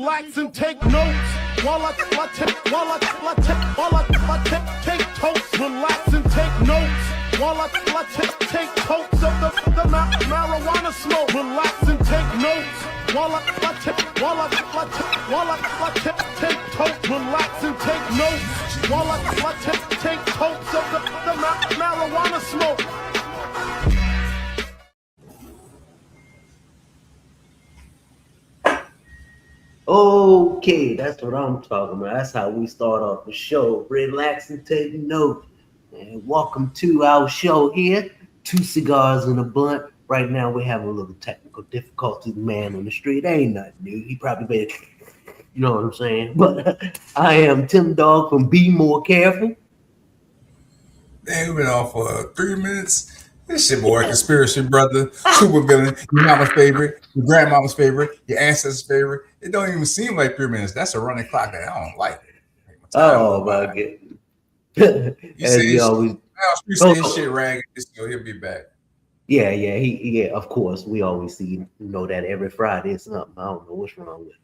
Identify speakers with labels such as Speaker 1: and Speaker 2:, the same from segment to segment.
Speaker 1: relax and take notes while I take totes. Relax and take notes while I take totes of the marijuana smoke. Relax and take notes while I take totes. Relax and take notes while I take totes of the marijuana smoke.
Speaker 2: Okay, that's what I'm talking about. That's how we start off the show. Relax and take note. And welcome to our show here. 2 cigars and a blunt. Right now we're having a little technical difficulty. The man on the street ain't nothing new. He probably better, you know what I'm saying? But I am Tim Dog from Be More Careful.
Speaker 3: Dang, we've been off for 3 minutes. This shit, boy, conspiracy brother, super villain, your mama's favorite, your grandmama's favorite, your ancestors' favorite. It don't even seem like 3 minutes. That's a running clock that I don't like.
Speaker 2: Oh my god!
Speaker 3: You say always shit ragged. He'll be back.
Speaker 2: Yeah, of course. We always see, that every Friday is something. I don't know what's wrong with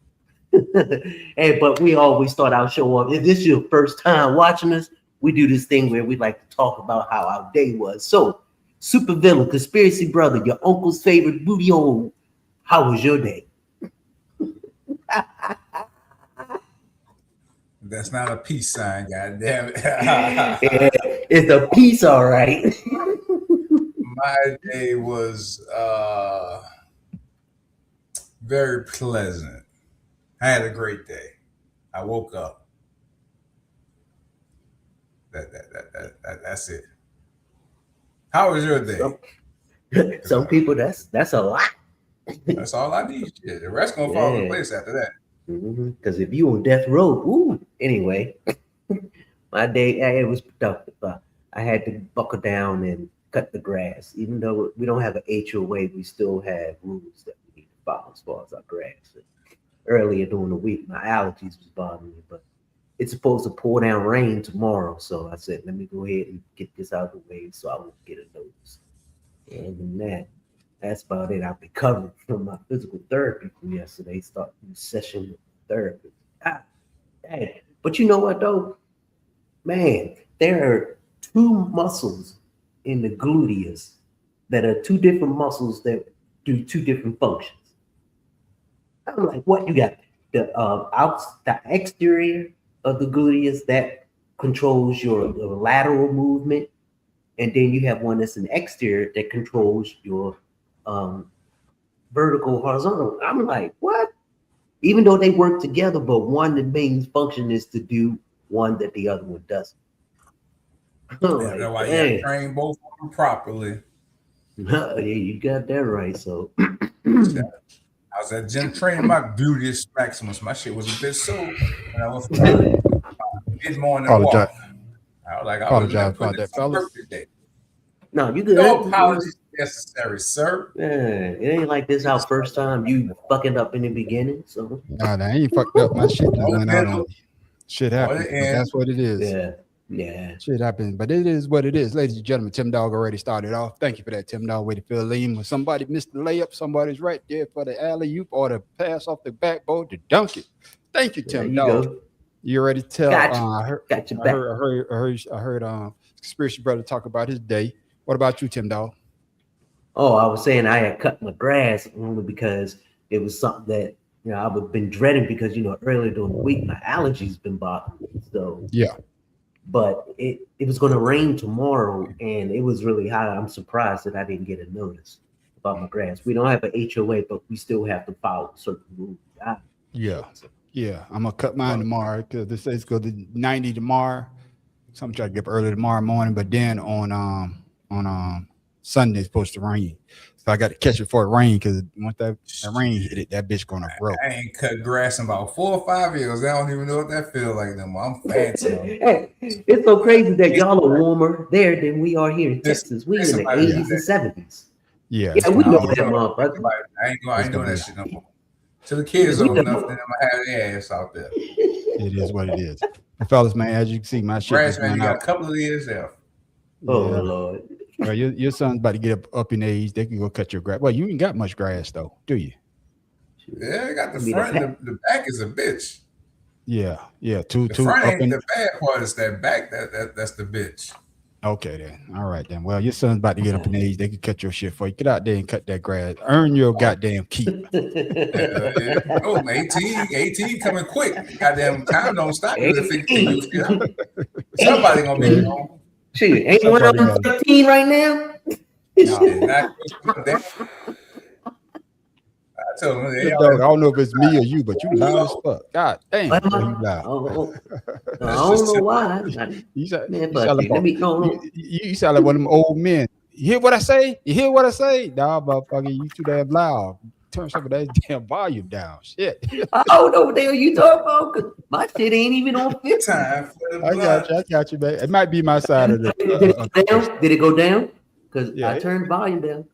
Speaker 2: it. Hey, but we always start our show off. If this is your first time watching us, we do this thing where we like to talk about how our day was. So, super villain, conspiracy brother, your uncle's favorite booty hole. How was your day?
Speaker 3: That's not a peace sign, goddamn it.
Speaker 2: It's a peace, all right.
Speaker 3: My day was very pleasant. I had a great day. I woke up. That's it. How was your day?
Speaker 2: Some people that's a lot.
Speaker 3: That's all I need. The rest gonna fall in place after that.
Speaker 2: Because if you on death row, anyway, my day it was productive. I had to buckle down and cut the grass. Even though we don't have an HOA, we still have rules that we need to follow as far as our grass. Earlier during the week, my allergies was bothering me, but it's supposed to pour down rain tomorrow. So I said, let me go ahead and get this out of the way so I won't get a notice. And that's about it. I've recovered from my physical therapy from yesterday, starting the session with therapy. But you know what, though? Man, there are 2 muscles in the gluteus that are 2 different muscles that do 2 different functions. I'm like, what? You got the exterior of the gluteus that controls your lateral movement, and then you have one that's an exterior that controls your vertical horizontal. I'm like, what? Even though they work together, but one the main function is to do one that the other one doesn't.
Speaker 3: That's why you gotta train both of them properly.
Speaker 2: Yeah, you got that right. So
Speaker 3: I was at gym training my gluteus maximus. My shit was a bit sore when I was mid-morning walk. I was like,
Speaker 4: apologize about that, fellas.
Speaker 2: No, you good.
Speaker 3: No apologies necessary, sir.
Speaker 2: It ain't like this our first time. You fucking up in the beginning, so.
Speaker 4: Nah, I ain't fucked up. My shit just went out on me. Shit happens. That's what it is.
Speaker 2: Yeah.
Speaker 4: Shit happens, but it is what it is. Ladies and gentlemen, Tim Dog already started off. Thank you for that, Tim Dog. Way to fill in. When somebody missed the layup, somebody's right there for the alley-oop or the pass off the backboard to dunk it. Thank you, Tim Dog.
Speaker 2: Go.
Speaker 4: You ready to tell?
Speaker 2: I
Speaker 4: heard Conspiracy Brother talk about his day. What about you, Tim Dog?
Speaker 2: Oh, I was saying I had cut my grass only because it was something that I've been dreading because earlier during the week my allergies been bothering me. So
Speaker 4: yeah.
Speaker 2: But it was going to rain tomorrow, and it was really hot. I'm surprised that I didn't get a notice about my grass. We don't have an HOA, but we still have to follow certain rules.
Speaker 4: Yeah. I'm gonna cut mine tomorrow because this says go to 90 tomorrow. So I'm trying to get up early tomorrow morning, but then on Sunday it's supposed to rain. So I got to catch it before it rain because once that rain hit it, that bitch gonna grow.
Speaker 3: I ain't cut grass in about 4 or 5 years. I don't even know what that feels like no more. I'm fancy.
Speaker 2: Hey, it's so crazy that y'all are warmer there than we are here in Texas. We in the 80s and 70s.
Speaker 4: Yeah,
Speaker 2: we know that, motherfucker.
Speaker 3: I ain't doing that shit no more. Till the kids old enough, then I'm gonna have their ass out there.
Speaker 4: It is what it is. Fellas, man, as you can see, my shit.
Speaker 3: Grass, man, you got a couple of years there.
Speaker 2: Oh, Lord.
Speaker 4: Well, your son's about to get up in age. They can go cut your grass. Well, you ain't got much grass, though, do you?
Speaker 3: Yeah, I got the
Speaker 2: I mean,
Speaker 3: front and the back is a bitch.
Speaker 4: Yeah, two
Speaker 3: The
Speaker 4: two
Speaker 3: front
Speaker 4: up
Speaker 3: ain't
Speaker 4: and
Speaker 3: the bad part, is that back that's the bitch.
Speaker 4: okay then. All right then. Well, your son's about to get up in age. They can cut your shit for you. Get out there and cut that grass. Earn your goddamn keep.
Speaker 3: Yeah. Oh, 18 coming quick. Goddamn time don't stop you if it continues. Somebody gonna be gone.
Speaker 2: Shit, ain't one of
Speaker 4: Somebody
Speaker 2: them
Speaker 4: got
Speaker 2: 13 right now?
Speaker 4: nah.
Speaker 3: Shit, not damn. I told them they
Speaker 4: Dog, I
Speaker 3: all
Speaker 4: don't know if it's me or you, but you loud as fuck. God damn,
Speaker 2: Am
Speaker 4: boy,
Speaker 2: I?
Speaker 4: you loud.
Speaker 2: I
Speaker 3: that's
Speaker 2: don't
Speaker 3: just
Speaker 2: know
Speaker 3: too.
Speaker 2: why.
Speaker 4: You sound,
Speaker 2: Man,
Speaker 4: you sound
Speaker 2: fuck
Speaker 4: like
Speaker 2: you. Let me, no,
Speaker 4: you,
Speaker 2: no.
Speaker 4: you sound like one of them old men. You hear what I say? You hear what I say? Nah, motherfucker, you too damn loud. Turn some of that damn volume down. Shit.
Speaker 2: I don't know what the hell you talking about. 'Cause my shit ain't even on 50.
Speaker 3: Time for the
Speaker 4: I got
Speaker 3: blood.
Speaker 4: you, man. It might be my side of the
Speaker 2: Did it go down? Did it go down? Because
Speaker 4: yeah.
Speaker 2: I turned volume down.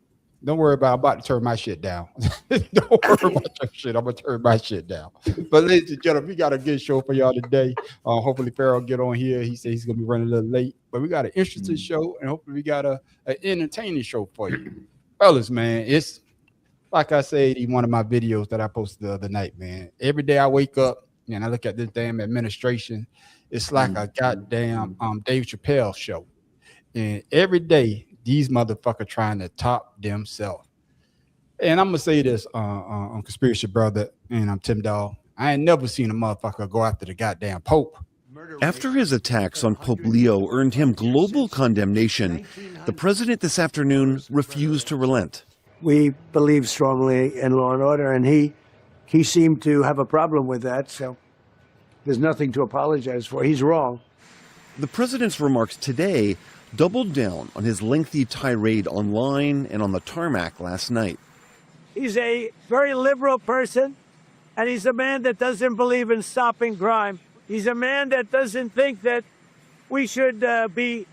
Speaker 4: Don't worry about. I'm about to turn my shit down. Don't worry about your shit. I'm gonna turn my shit down. But ladies and gentlemen, we got a good show for y'all today. Hopefully, Farrell get on here. He said he's gonna be running a little late, but we got an interesting show, and hopefully, we got an entertaining show for you, fellas. Man, it's like I said in one of my videos that I posted the other night. Man, every day I wake up and I look at this damn administration. It's like a goddamn Dave Chappelle show. And every day, these motherfuckers trying to top themselves. And I'm gonna say this on Conspiracy Brother, and I'm Tim Dawg. I ain't never seen a motherfucker go after the goddamn Pope.
Speaker 5: After his attacks on Pope Leo earned him global condemnation, the president this afternoon refused to relent.
Speaker 6: We believe strongly in law and order, and he seemed to have a problem with that, so there's nothing to apologize for. He's wrong.
Speaker 5: The president's remarks today doubled down on his lengthy tirade online and on the tarmac last night.
Speaker 6: He's a very liberal person, and he's a man that doesn't believe in stopping crime. He's a man that doesn't think that we should be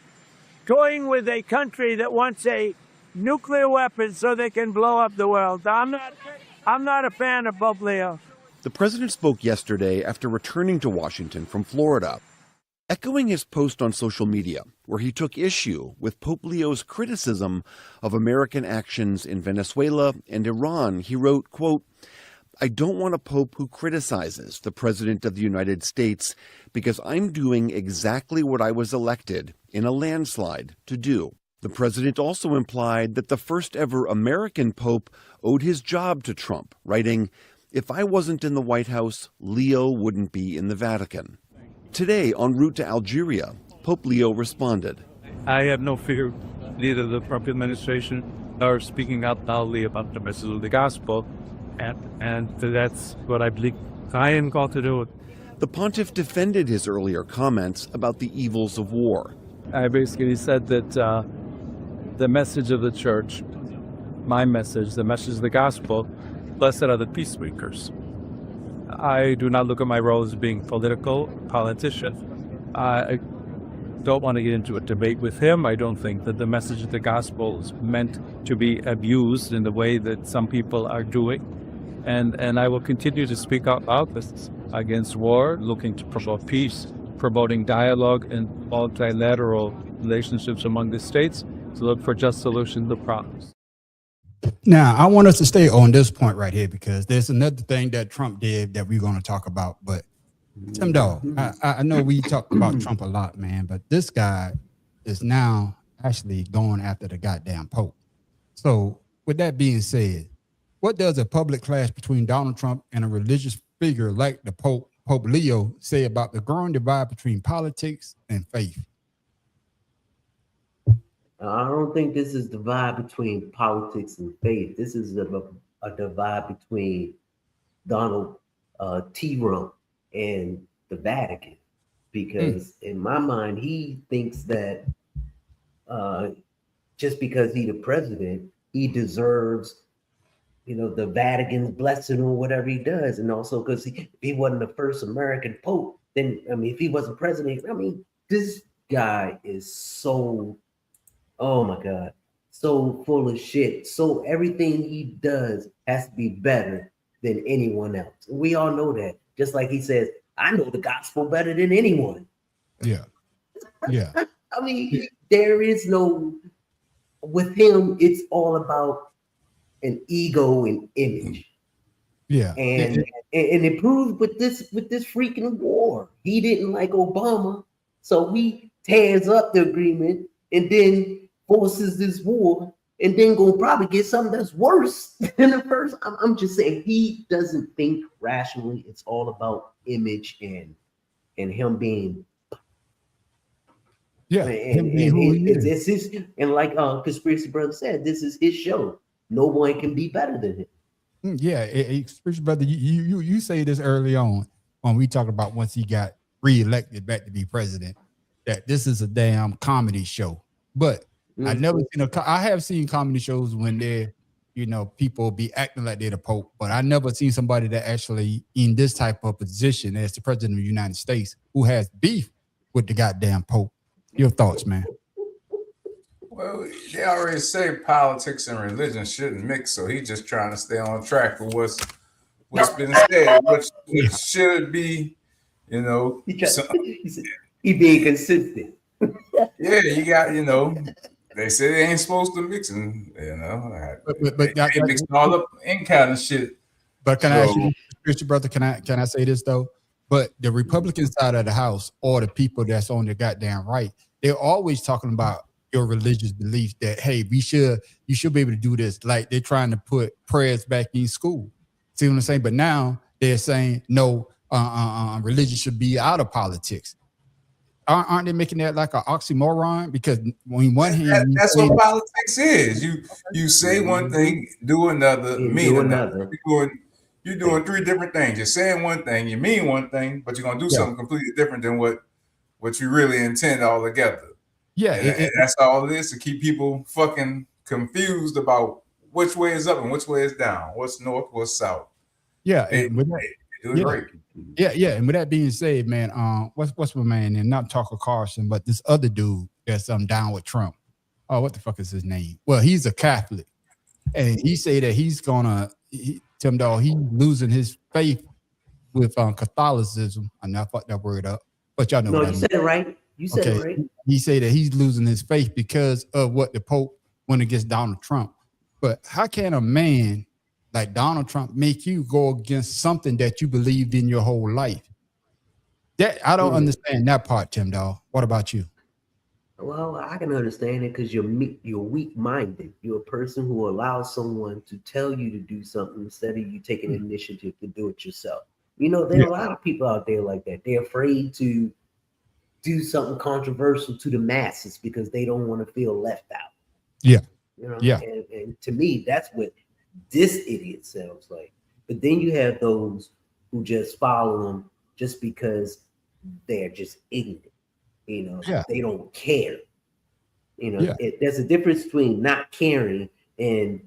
Speaker 6: toying with a country that wants a nuclear weapon so they can blow up the world. I'm not a fan of Pope Leo.
Speaker 5: The president spoke yesterday after returning to Washington from Florida. Echoing his post on social media, where he took issue with Pope Leo's criticism of American actions in Venezuela and Iran, he wrote, quote, "I don't want a pope who criticizes the president of the United States because I'm doing exactly what I was elected in a landslide to do." The president also implied that the first ever American pope owed his job to Trump, writing, "If I wasn't in the White House, Leo wouldn't be in the Vatican." Today, en route to Algeria, Pope Leo responded.
Speaker 7: I have no fear, neither the Trump administration nor speaking out loudly about the message of the gospel, and that's what I believe I am called to do.
Speaker 5: The pontiff defended his earlier comments about the evils of war.
Speaker 7: I basically said that the message of the church, my message, the message of the gospel, blessed are the peacemakers. I do not look at my role as being politician. I don't want to get into a debate with him. I don't think that the message of the gospel is meant to be abused in the way that some people are doing. And I will continue to speak out loud against war, looking to promote peace, promoting dialogue and multilateral relationships among the states to look for just solutions to problems.
Speaker 4: Now, I want us to stay on this point right here because there's another thing that Trump did that we're going to talk about. But Tim Dawg, I know we talk about Trump a lot, man, but this guy is now actually going after the goddamn Pope. So with that being said, what does a public clash between Donald Trump and a religious figure like the Pope Leo say about the growing divide between politics and faith?
Speaker 2: I don't think this is the divide between politics and faith. This is a divide between Donald T. Rump and the Vatican. Because in my mind, he thinks that just because he's the president, he deserves, the Vatican's blessing or whatever he does. And also because if he wasn't the first American Pope, then, if he wasn't president, this guy is so... oh my God, so full of shit. So everything he does has to be better than anyone else. We all know that. Just like he says, I know the gospel better than anyone.
Speaker 4: Yeah. Yeah.
Speaker 2: There is no, with him, it's all about an ego and image.
Speaker 4: Yeah.
Speaker 2: And it proved with this freaking war. He didn't like Obama, so he tears up the agreement and then forces this war, and then gonna probably get something that's worse than the first. I'm just saying he doesn't think rationally. It's all about image and him being
Speaker 4: Yeah.
Speaker 2: it's his, and like Conspiracy Brother said, this is his show. No one can be better than him.
Speaker 4: Yeah, brother, you say this early on when we talk about once he got reelected back to be president, that this is a damn comedy show. But I never seen I have seen comedy shows when they're, people be acting like they're the Pope, but I never seen somebody that actually in this type of position as the president of the United States who has beef with the goddamn Pope. Your thoughts, man?
Speaker 3: Well, they already say politics and religion shouldn't mix, so he's just trying to stay on track for what's been said, what should be,
Speaker 2: He being consistent.
Speaker 3: Yeah, you got, they say they ain't supposed to mix, and but they mixing all up in kind of shit.
Speaker 4: But can I ask you, Christian brother? Can I say this though? But the Republican side of the House, or the people that's on the goddamn right, they're always talking about your religious beliefs. That hey, you should be able to do this. Like they're trying to put prayers back in school. See what I'm saying? But now they're saying no, religion should be out of politics. Aren't they making that like an oxymoron? Because on one hand,
Speaker 3: that's what politics is. You say one thing, do another, mean another. You're doing three different things. You're saying one thing, you mean one thing, but you're gonna do something completely different than what you really intend altogether.
Speaker 4: Yeah,
Speaker 3: and that's all it is, to keep people fucking confused about which way is up and which way is down, what's north, what's south.
Speaker 4: Yeah,
Speaker 3: and great.
Speaker 4: Yeah. And with that being said, man, what's my man? And not Tucker Carlson, but this other dude that's down with Trump. Oh, what the fuck is his name? Well, he's a Catholic, and he say that he's gonna Tim Dog. He's losing his faith with Catholicism. I know I fucked that word up, but y'all know.
Speaker 2: No,
Speaker 4: what
Speaker 2: you said it right. You said it right.
Speaker 4: He say that he's losing his faith because of what the Pope went against Donald Trump. But how can a man like Donald Trump make you go against something that you believed in your whole life? That I don't understand that part, Tim Dog. What about you?
Speaker 2: Well, I can understand it because you're weak-minded. You're a person who allows someone to tell you to do something instead of you taking initiative to do it yourself. There are a lot of people out there like that. They're afraid to do something controversial to the masses because they don't want to feel left out.
Speaker 4: Yeah.
Speaker 2: And to me, that's what this idiot sounds like. But then you have those who just follow them just because they're just ignorant. They don't care. There's a difference between not caring and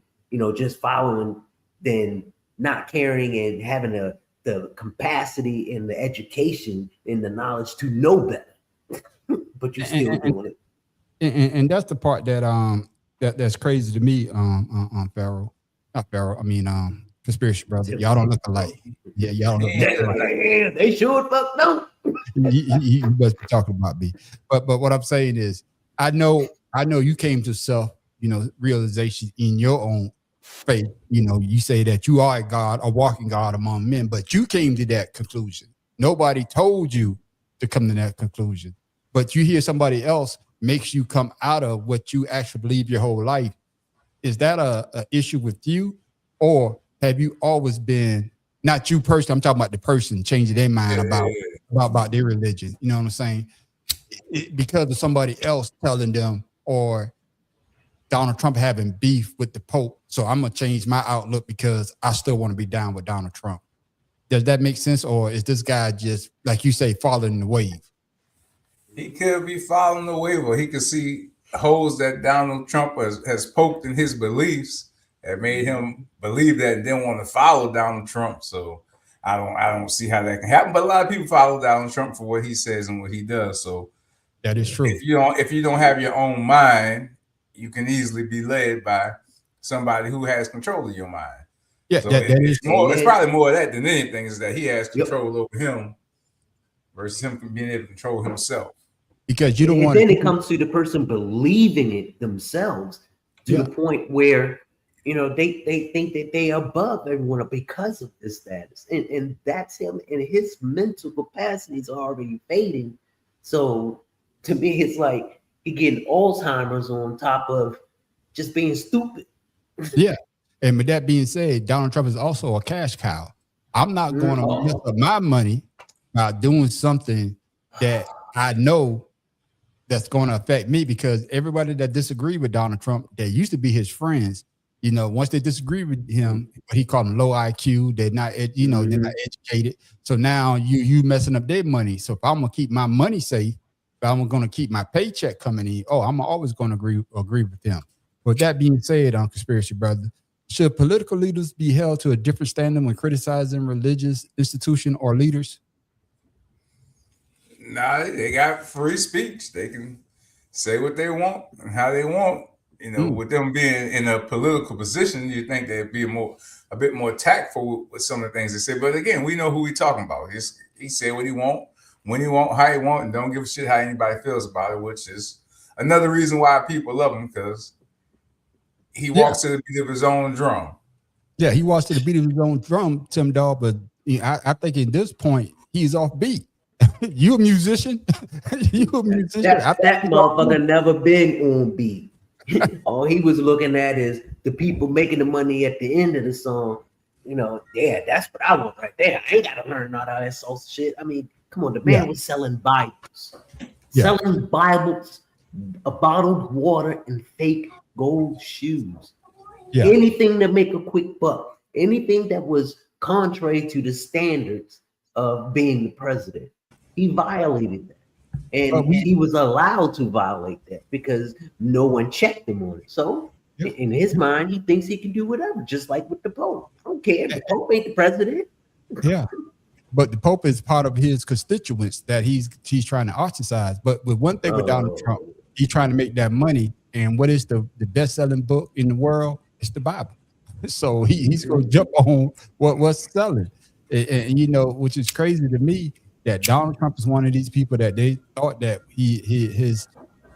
Speaker 2: just following than not caring and having the capacity and the education and the knowledge to know better. But you're still doing it.
Speaker 4: And that's the part that that's crazy to me, Pharaoh. Not Pharaoh, I mean Conspiracy Brother. Y'all don't look alike. Yeah, y'all don't look alike.
Speaker 2: They sure fuck no.
Speaker 4: You must be talking about me. But what I'm saying is I know you came to self, realization in your own faith. You say that you are a God, a walking God among men, but you came to that conclusion. Nobody told you to come to that conclusion. But you hear somebody else makes you come out of what you actually believe your whole life. Is that a issue with you, or have you always been, not you personally, I'm talking about the person changing their mind about their religion? You know what I'm saying? Because of somebody else telling them, or Donald Trump having beef with the Pope, so I'm gonna change my outlook because I still want to be down with Donald Trump. Does that make sense, or is this guy just, like you say, following the wave?
Speaker 3: He could be following the wave, or he could see holes that Donald Trump has poked in his beliefs that made him believe that and didn't want to follow Donald Trump. So I don't see how that can happen. But a lot of people follow Donald Trump for what he says and what he does. So
Speaker 4: that is true.
Speaker 3: If you don't have your own mind, you can easily be led by somebody who has control of your mind.
Speaker 4: Yeah,
Speaker 3: so it's probably more of that than anything, is that he has control over him versus him being able to control himself.
Speaker 4: Because you don't want.
Speaker 2: Then it comes to the person believing it themselves to the point where they think that they are above everyone because of this status, and that's him, and his mental capacities are already fading. So to me, it's like he getting Alzheimer's on top of just being stupid.
Speaker 4: Yeah. And with that being said, Donald Trump is also a cash cow. I'm not going to mess up my money by doing something that I know that's going to affect me, because everybody that disagree with Donald Trump, that used to be his friends, once they disagree with him, he called them low IQ. They're not, they're not educated. So now you messing up their money. So if I'm gonna keep my money safe, if I'm gonna keep my paycheck coming in, I'm always going to agree with them. With that being said, Conspiracy Brother, should political leaders be held to a different standard when criticizing religious institution or leaders?
Speaker 3: Nah, they got free speech. They can say what they want and how they want. With them being in a political position, you think they'd be a bit more tactful with some of the things they say. But again, we know who we talking about. He said what he want, when he want, how he want, and don't give a shit how anybody feels about it, which is another reason why people love him, because he walks to the beat of his own drum.
Speaker 4: Yeah, he walks to the beat of his own drum, Tim Dog. But I think at this point, he's off beat. You a musician? You a musician?
Speaker 2: That motherfucker never been on beat. All he was looking at is the people making the money at the end of the song. That's what I want right there. I ain't got to learn all that social shit. I mean, come on, the man was selling Bibles. Selling Bibles, a bottled water, and fake gold shoes. Anything to make a quick buck. Anything that was contrary to the standards of being the president. He violated that. And he was allowed to violate that because no one checked him on it. So in his mind, he thinks he can do whatever, just like with the Pope. I don't care. The Pope ain't the president.
Speaker 4: Yeah. But the Pope is part of his constituents that he's trying to ostracize. But with one thing with Donald Trump, he's trying to make that money. And what is the best-selling book in the world? It's the Bible. So he's going to jump on what's selling. And which is crazy to me, that Donald Trump is one of these people that they thought that he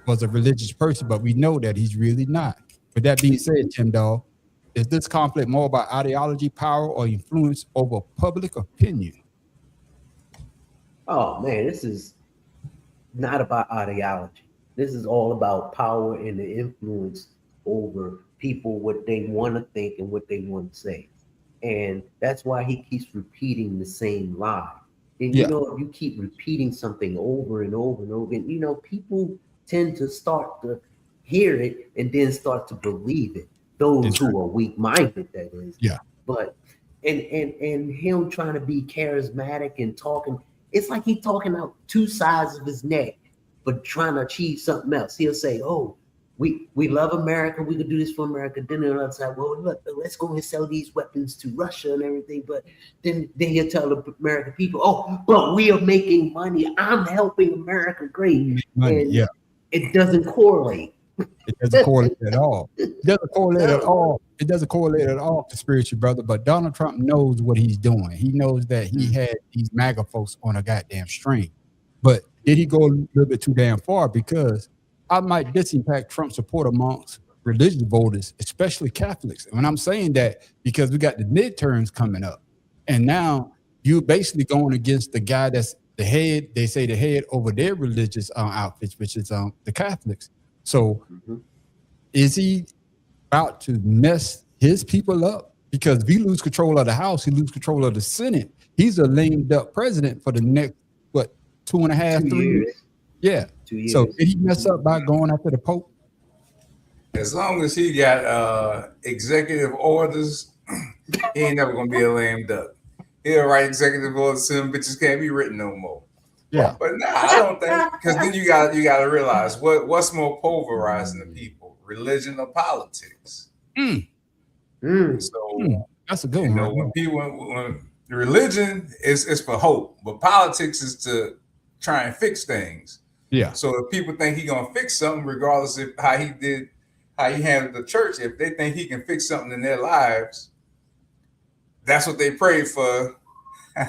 Speaker 4: was a religious person, but we know that he's really not. With that being said, Tim Dog, is this conflict more about ideology, power, or influence over public opinion?
Speaker 2: Oh man, this is not about ideology. This is all about power and the influence over people, what they want to think and what they want to say. And that's why he keeps repeating the same lie. And if you keep repeating something over and over and over, and people tend to start to hear it and then start to believe it. Those who are weak-minded, that is.
Speaker 4: Yeah.
Speaker 2: But and him trying to be charismatic and talking, it's like he's talking out two sides of his neck, but trying to achieve something else. He'll say, "Oh, we love America. We could do this for America." Then on the other side, well, look, let's go and sell these weapons to Russia and everything. But then he'll tell the American people, "Oh, but we are making money. I'm helping America great." And it doesn't correlate.
Speaker 4: It doesn't correlate at all. It doesn't correlate at all. It doesn't correlate at all, Conspiracy Brother. But Donald Trump knows what he's doing. He knows that he had these MAGA folks on a goddamn string. But did he go a little bit too damn far? Because I might disimpact Trump support amongst religious voters, especially Catholics. And I'm saying that because we got the midterms coming up. And now you're basically going against the guy that's the head, they say the head over their religious outfits, which is the Catholics. So is he about to mess his people up? Because if he lose control of the House, he lose control of the Senate. He's a lame duck president for the next, 2.5, 3 years? Yeah. 2 years. So did he mess up by going after the Pope?
Speaker 3: As long as he got executive orders, he ain't never gonna be a lame duck. He'll write executive orders, some bitches can't be written no more.
Speaker 4: Yeah.
Speaker 3: But no, I don't think, because then you gotta realize what's more pulverizing the people, religion or politics. So
Speaker 4: that's a good one.
Speaker 3: When religion is for hope, but politics is to try and fix things.
Speaker 4: Yeah.
Speaker 3: So if people think he's gonna fix something, regardless of how he handled the church, if they think he can fix something in their lives, that's what they pray for. So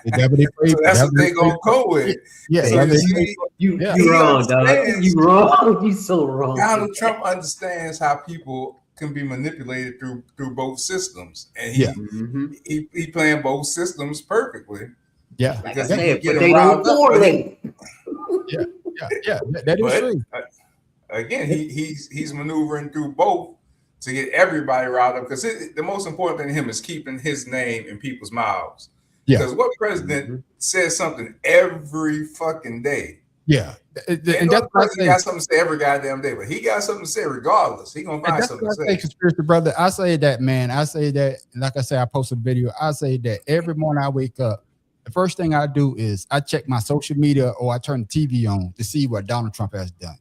Speaker 3: that's what they gonna go with.
Speaker 2: Yeah, so you're wrong, dog. You're wrong. You're so wrong.
Speaker 3: Donald Trump understands how people can be manipulated through both systems, and
Speaker 4: Yeah.
Speaker 3: he playing both systems perfectly.
Speaker 4: Yeah.
Speaker 2: Like I
Speaker 3: Because he
Speaker 2: said,
Speaker 3: can get
Speaker 2: but
Speaker 3: him
Speaker 2: they don't
Speaker 3: riled up,
Speaker 2: correlate.
Speaker 4: Yeah. That is
Speaker 3: but
Speaker 4: true.
Speaker 3: again, he's maneuvering through both to get everybody riled up. Because the most important thing to him is keeping his name in people's mouths.
Speaker 4: Yeah.
Speaker 3: Because what president says something every fucking day?
Speaker 4: Yeah.
Speaker 3: And
Speaker 4: And
Speaker 3: no
Speaker 4: that's why I
Speaker 3: president
Speaker 4: say,
Speaker 3: got something to say every goddamn day, but he got something to say regardless. He gonna
Speaker 4: and
Speaker 3: find
Speaker 4: that's
Speaker 3: something
Speaker 4: why
Speaker 3: to
Speaker 4: I say,
Speaker 3: say.
Speaker 4: conspiracy brother. I say that, man. I say that, like I say, I post a video. I say that every morning I wake up, the first thing I do is I check my social media or I turn the TV on to see what Donald Trump has done.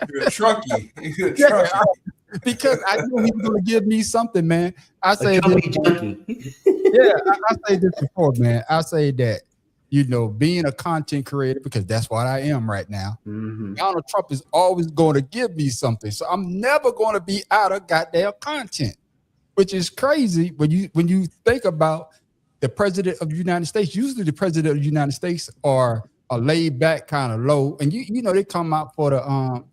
Speaker 3: You're a trunky. You're a
Speaker 4: Yeah,
Speaker 3: trunky.
Speaker 4: because I know he's going to give me something, man. I
Speaker 2: A
Speaker 4: say this,
Speaker 2: jumpy junkie.
Speaker 4: yeah, I say this before, man. I say that, being a content creator, because that's what I am right now. Donald Trump is always going to give me something. So I'm never going to be out of goddamn content, which is crazy when you think about the president of the United States. Usually the president of the United States are a laid back, kind of low. And they come out for the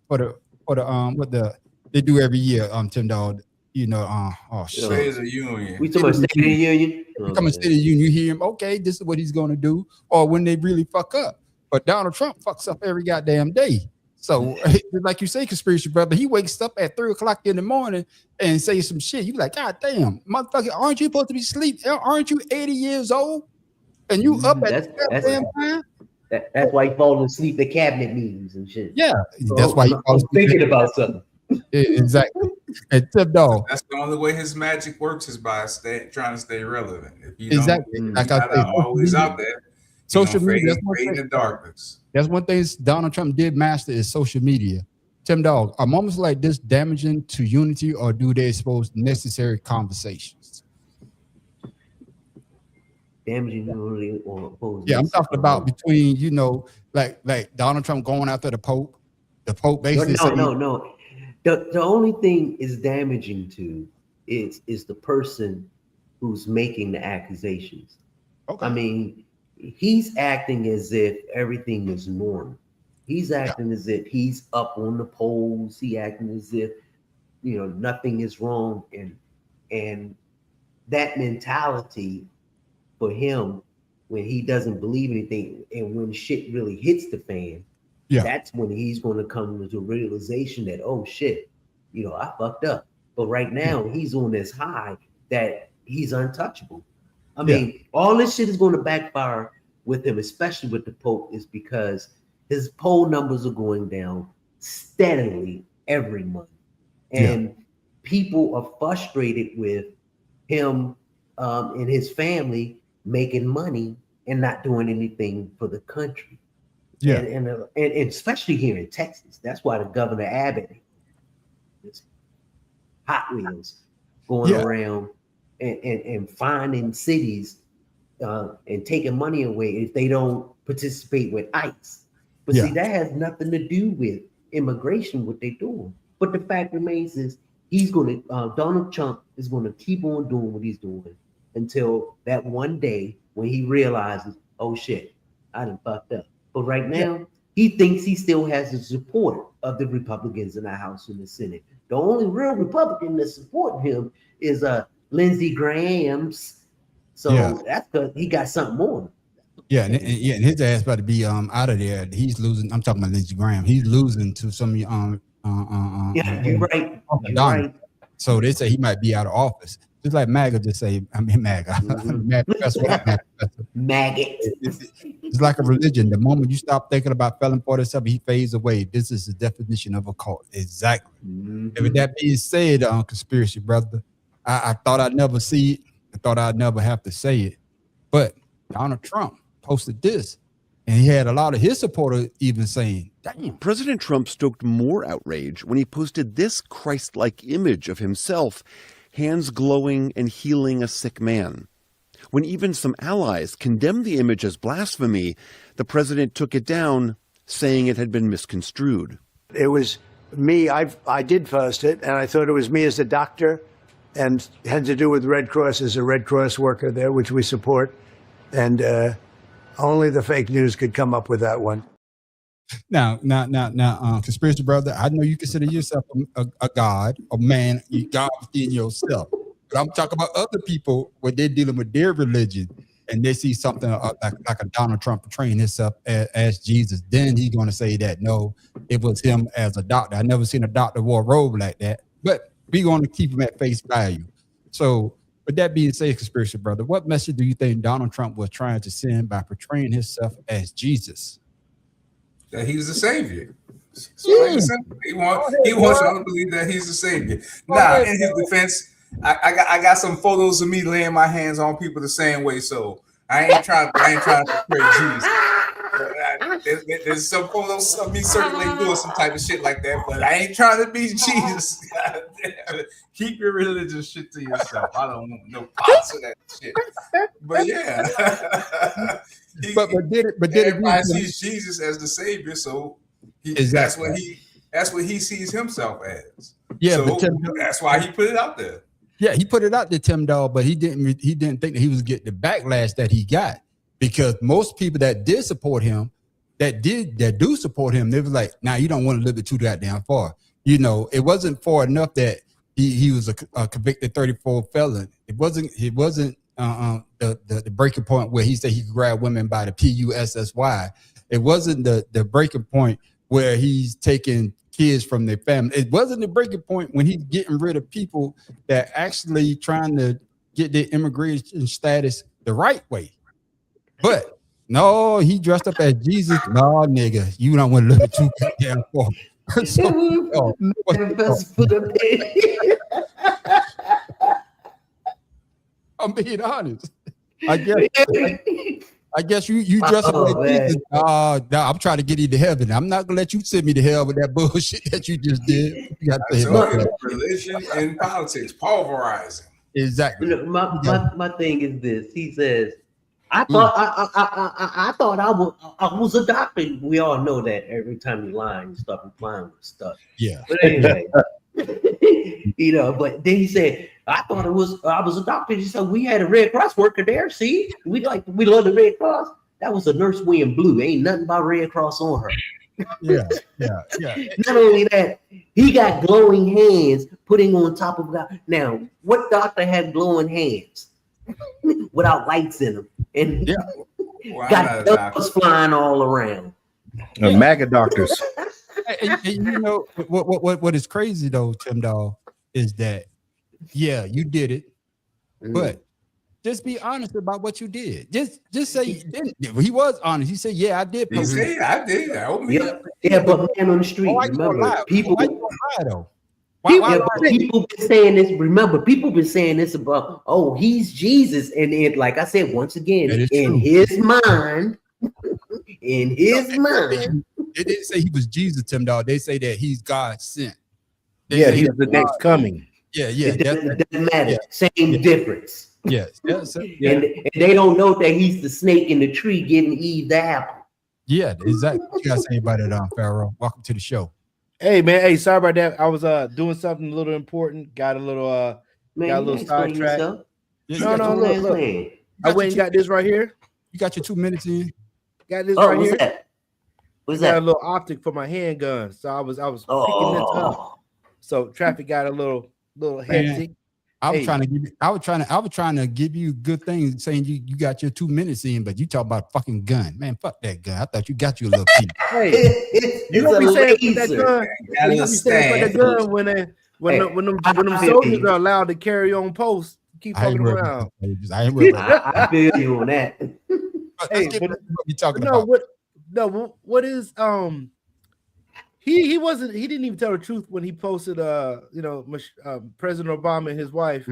Speaker 4: what they do every year, Tim Dog. Oh shit.
Speaker 3: State of the Union.
Speaker 2: We talking about State of the Union?
Speaker 4: Come and State of the Union, you hear him, okay, this is what he's gonna do, or when they really fuck up. But Donald Trump fucks up every goddamn day. So, like you say, conspiracy brother, he wakes up at 3:00 in the morning and say some shit. You be like, God damn, motherfucker, aren't you supposed to be asleep? Aren't you 80 years old? And you up at that damn time?
Speaker 2: That's why he falling asleep at cabinet meetings and shit.
Speaker 4: Yeah, that's why he falls asleep.
Speaker 2: Thinking about something.
Speaker 4: Exactly. And Tim Dog.
Speaker 3: That's the only way his magic works is by trying to stay relevant. If you
Speaker 4: Exactly.
Speaker 3: don't,
Speaker 4: Like I say,
Speaker 3: always out there.
Speaker 4: Social media.
Speaker 3: Fade in the darkness.
Speaker 4: That's one thing Donald Trump did master is social media. Tim Dog, are moments like this damaging to unity, or do they expose necessary conversations?
Speaker 2: Damaging unity or opposing?
Speaker 4: Yeah, I'm talking about between, like Donald Trump going after the Pope. The Pope basically
Speaker 2: No. The only thing is damaging to is the person who's making the accusations.
Speaker 4: Okay.
Speaker 2: I mean, he's acting as if everything is normal. He's acting as if he's up on the polls. He acting as if nothing is wrong, and that mentality for him when he doesn't believe anything and when shit really hits the fan.
Speaker 4: Yeah.
Speaker 2: That's when he's going to come to a realization that, oh shit, I fucked up. But right now he's on this high that he's untouchable. I mean, all this shit is going to backfire with him, especially with the Pope, is because his poll numbers are going down steadily every month. And people are frustrated with him and his family making money and not doing anything for the country.
Speaker 4: Yeah.
Speaker 2: And especially here in Texas. That's why the Governor Abbott is Hot Wheels going around and finding cities and taking money away if they don't participate with ICE. But see, that has nothing to do with immigration, what they're doing. But the fact remains is Donald Trump is going to keep on doing what he's doing until that one day when he realizes, oh shit, I done fucked up. But right now, he thinks he still has the support of the Republicans in the House and the Senate. The only real Republican that's supporting him is Lindsey Graham's. So that's because he got something more.
Speaker 4: Yeah, and his ass about to be out of there. He's losing. I'm talking about Lindsey Graham. He's losing to some
Speaker 2: you're right. You're right.
Speaker 4: So they say he might be out of office. Just like MAGA just say, MAGA.
Speaker 2: Maggot.
Speaker 4: It's like a religion. The moment you stop thinking about felon 47, he fades away. This is the definition of a cult. Exactly. And with that being said, conspiracy brother, I thought I'd never see it. I thought I'd never have to say it. But Donald Trump posted this, and he had a lot of his supporters even saying, damn.
Speaker 5: President Trump stoked more outrage when he posted this Christ-like image of himself, hands glowing and healing a sick man. When even some allies condemned the image as blasphemy, the president took it down, saying it had been misconstrued.
Speaker 6: It was me. I did post it, and I thought it was me as a doctor, and had to do with Red Cross as a Red Cross worker there, which we support. And only the fake news could come up with that one.
Speaker 4: Now, conspiracy brother, I know you consider yourself a god, a man, you God within yourself. But I'm talking about other people when they're dealing with their religion and they see something like a Donald Trump portraying himself as Jesus. Then he's going to say that no, it was him as a doctor. I never seen a doctor wear a robe like that. But we're going to keep him at face value. So, with that being said, conspiracy brother, what message do you think Donald Trump was trying to send by portraying himself as Jesus?
Speaker 3: That he's the savior. He wants y'all to believe that he's the savior. Nah, in his defense, I got some photos of me laying my hands on people the same way. So I ain't trying to portray Jesus. There's some photos of me circulating doing some type of shit like that, but I ain't trying to be Jesus. Keep your religious shit to yourself. I don't want no parts of that shit. But yeah. Everybody sees Jesus as the savior, so that's what he sees himself as. Yeah, so that's why he put it out there.
Speaker 4: Yeah, he put it out there, Tim Dog, but he didn't think that he was getting the backlash that he got, because most people that did support him, that do support him, they was like, "Nah, you don't want to live it too goddamn far." You know, it wasn't far enough that he was a convicted 34 felon. It wasn't the breaking point where he said he could grab women by the PUSSY. It wasn't the breaking point where he's taking kids from their family. It wasn't the breaking point when he's getting rid of people that actually trying to get their immigration status the right way. But no, he dressed up as Jesus. No, nigga, you don't want to live too goddamn far. I'm being honest. I guess you dress up like Jesus. I'm trying to get you to heaven. I'm not gonna let you send me to hell with that bullshit that you just did. You got to say about that.
Speaker 3: Religion and politics, pulverizing.
Speaker 4: Exactly.
Speaker 2: You know, my thing is this. He says, I thought I was adopted. We all know that every time you lie, you start replying with stuff.
Speaker 4: Yeah.
Speaker 2: But anyway, you know. But then he said, I thought I was adopted. He said, we had a Red Cross worker there. See, we love the Red Cross. That was a nurse wearing blue. Ain't nothing about Red Cross on her.
Speaker 4: Yeah.
Speaker 2: Not only that, he got glowing hands putting on top of that. Now, what doctor had glowing hands without lights in them? And got doves flying all around.
Speaker 8: MAGA doctors.
Speaker 4: and you know what is crazy though, Tim Dog, is that you did it, but just be honest about what you did. Just say you didn't. He was honest. He said, "Yeah, I did."
Speaker 3: He said, "I did."
Speaker 2: But man on the street, remember, people. People been saying this. Remember, people been saying this about, oh, he's Jesus, and like I said once again, in his mind, they
Speaker 4: didn't say he was Jesus, Tim Dog. They say that he's God sent.
Speaker 8: He's the next coming.
Speaker 2: It doesn't matter. Yeah. Same difference.
Speaker 4: Yes.
Speaker 2: And they don't know that he's the snake in the tree getting Eve the apple.
Speaker 4: Yeah, exactly. What you guys say about it, Pharaoh? Welcome to the show.
Speaker 8: Hey man, sorry about that. I was doing something a little important. Got a little sidetracked. No, look. I went and got this right here.
Speaker 4: You got your 2 minutes in.
Speaker 8: Got this right here.
Speaker 2: That? What's
Speaker 8: that?
Speaker 2: Got
Speaker 8: a little optic for my handgun. So I was picking this up. So traffic got a little hectic.
Speaker 4: I was trying to give you good things, saying you got your 2 minutes in, but you talk about fucking gun. Man, fuck that gun. I thought you got you a little piece.
Speaker 8: Hey, you know what we saying with that gun? You know what saying with that gun when them soldiers are allowed to carry on post, keep fucking around.
Speaker 2: I feel you on that.
Speaker 8: Hey, but what you talking about? What is He didn't even tell the truth when he posted President Obama and his wife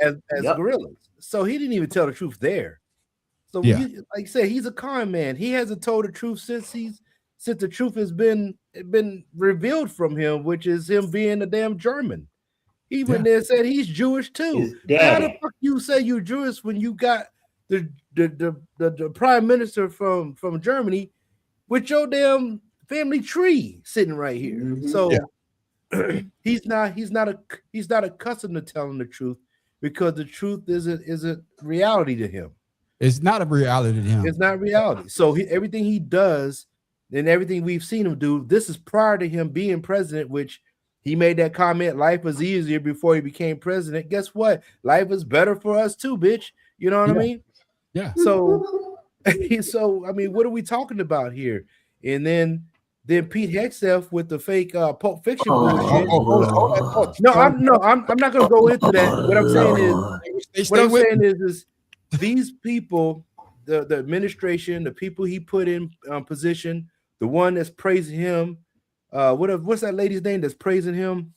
Speaker 8: as gorillas. So he didn't even tell the truth there. So like I said, he's a con man. He hasn't told the truth since the truth has been revealed from him, which is him being a damn German. He went there and said he's Jewish too. How the fuck you say you're Jewish when you got the prime minister from Germany with your damn family tree sitting right here? So he's not accustomed to telling the truth, because the truth isn't reality to him.
Speaker 4: It's not a reality to him.
Speaker 8: It's not reality. So everything he does and everything we've seen him do. This is prior to him being president, which he made that comment, life was easier before he became president. Guess what? Life is better for us too, bitch. You know what I mean?
Speaker 4: Yeah.
Speaker 8: So, so I mean, what are we talking about here? And then Pete Hegseth with the fake Pulp Fiction bullshit. No, I'm not gonna go into that. What I'm saying is these people, the administration, the people he put in position, the one that's praising him. What's that lady's name that's praising him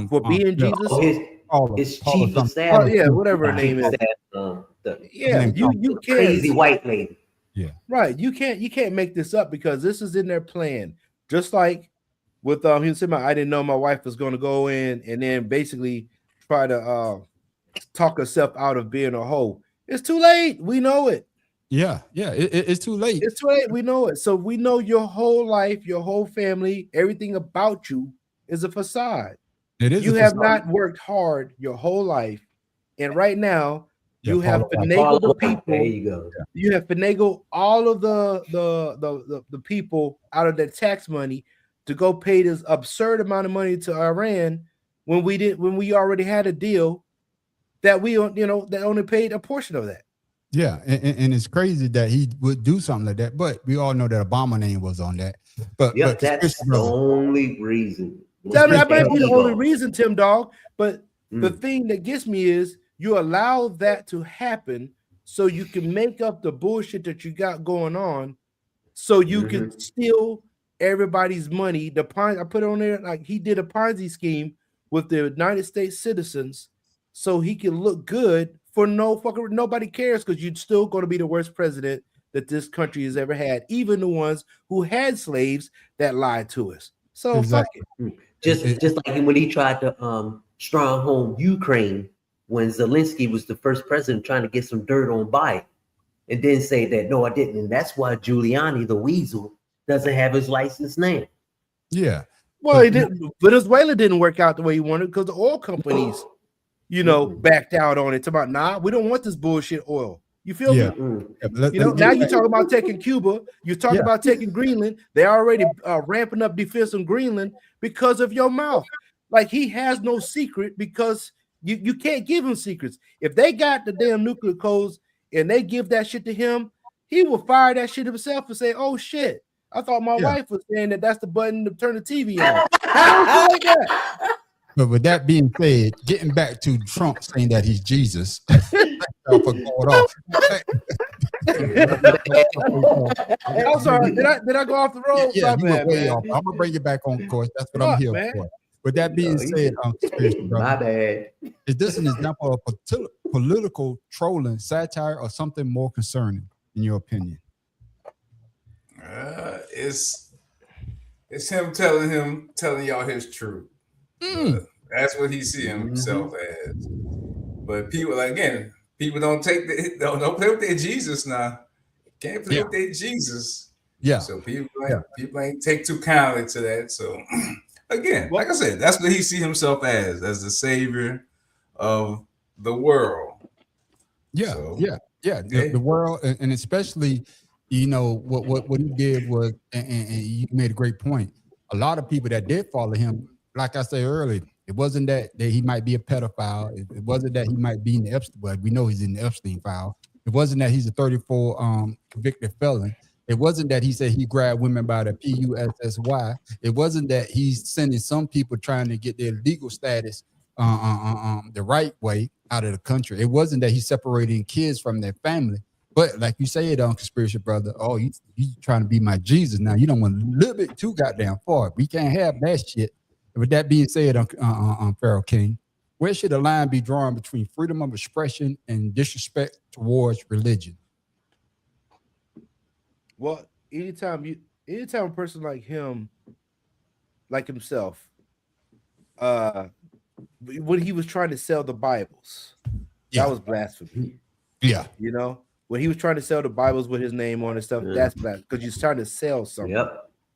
Speaker 8: for being Jesus?
Speaker 2: His chief of staff.
Speaker 8: Oh yeah, whatever her name is. You
Speaker 2: crazy white lady.
Speaker 8: Yeah, right. You can't make this up because this is in their plan. Just like with he was saying, I didn't know my wife was going to go in and then basically try to talk herself out of being a hoe. It's too late. We know it.
Speaker 4: Yeah, it's too late.
Speaker 8: It's too late. We know it. So we know your whole life, your whole family, everything about you is a facade.
Speaker 4: It is.
Speaker 8: You have not worked hard your whole life, and right now you have finagled the people.
Speaker 2: There you go.
Speaker 8: You have finagled all of the people out of their tax money to go pay this absurd amount of money to Iran when we already had a deal that that only paid a portion of that.
Speaker 4: Yeah, and it's crazy that he would do something like that, but we all know that Obama name was on that. But
Speaker 2: that's the only reason.
Speaker 8: That might be the only reason, Tim Dog. But the thing that gets me is you allow that to happen so you can make up the bullshit that you got going on, so you can steal everybody's money. I put it on there like he did a Ponzi scheme with the United States citizens, so he can look good. For nobody cares because you're still going to be the worst president that this country has ever had, even the ones who had slaves that lied to us. So
Speaker 2: exactly. Fuck it. Just like when he tried to stronghold Ukraine when Zelensky was the first president trying to get some dirt on Biden, and then say that no, I didn't, and that's why Giuliani, the weasel, doesn't have his license name.
Speaker 4: Yeah.
Speaker 8: Well, Venezuela didn't work out the way he wanted because the oil companies. Backed out on it. It's about we don't want this bullshit oil. You feel me? Now you're talking about taking Cuba. You're talking about taking Greenland. They're already ramping up defense in Greenland because of your mouth. Like he has no secret because you can't give him secrets. If they got the damn nuclear codes and they give that shit to him, he will fire that shit himself and say, "Oh shit, I thought my wife was saying that's the button to turn the TV on." Like that.
Speaker 4: But with that being said, getting back to Trump saying that he's Jesus, I'm
Speaker 8: sorry. Did I go off the road?
Speaker 4: Yeah, you went way off. I'm gonna bring you back on course. That's what I'm here for. With that being said,
Speaker 2: my bad.
Speaker 4: Is this an example of political trolling, satire, or something more concerning, in your opinion?
Speaker 3: It's him telling y'all his truth. That's what he see himself as. But people don't don't play with their Jesus now. Can't play with their Jesus.
Speaker 4: Yeah.
Speaker 3: So people ain't take too kindly to that. So again, like I said, that's what he see himself as the savior of the world.
Speaker 4: Yeah. So, the world, and especially, what he did was, and you made a great point. A lot of people that did follow him, like I said earlier, it wasn't that he might be a pedophile. It wasn't that he might be in the Epstein, but we know he's in the Epstein file. It wasn't that he's a 34 convicted felon. It wasn't that he said he grabbed women by the PUSSY. It wasn't that he's sending some people trying to get their legal status the right way out of the country. It wasn't that he's separating kids from their family. But like you said, Conspiracy Brother, you trying to be my Jesus now. You don't want a little bit too goddamn far. We can't have that shit. With that being said, Pharaoh King, where should the line be drawn between freedom of expression and disrespect towards religion?
Speaker 8: Well, anytime a person like him, like himself, when he was trying to sell the Bibles, that was blasphemy.
Speaker 4: Yeah.
Speaker 8: When he was trying to sell the Bibles with his name on and stuff, that's blasphemy because you're trying to sell something.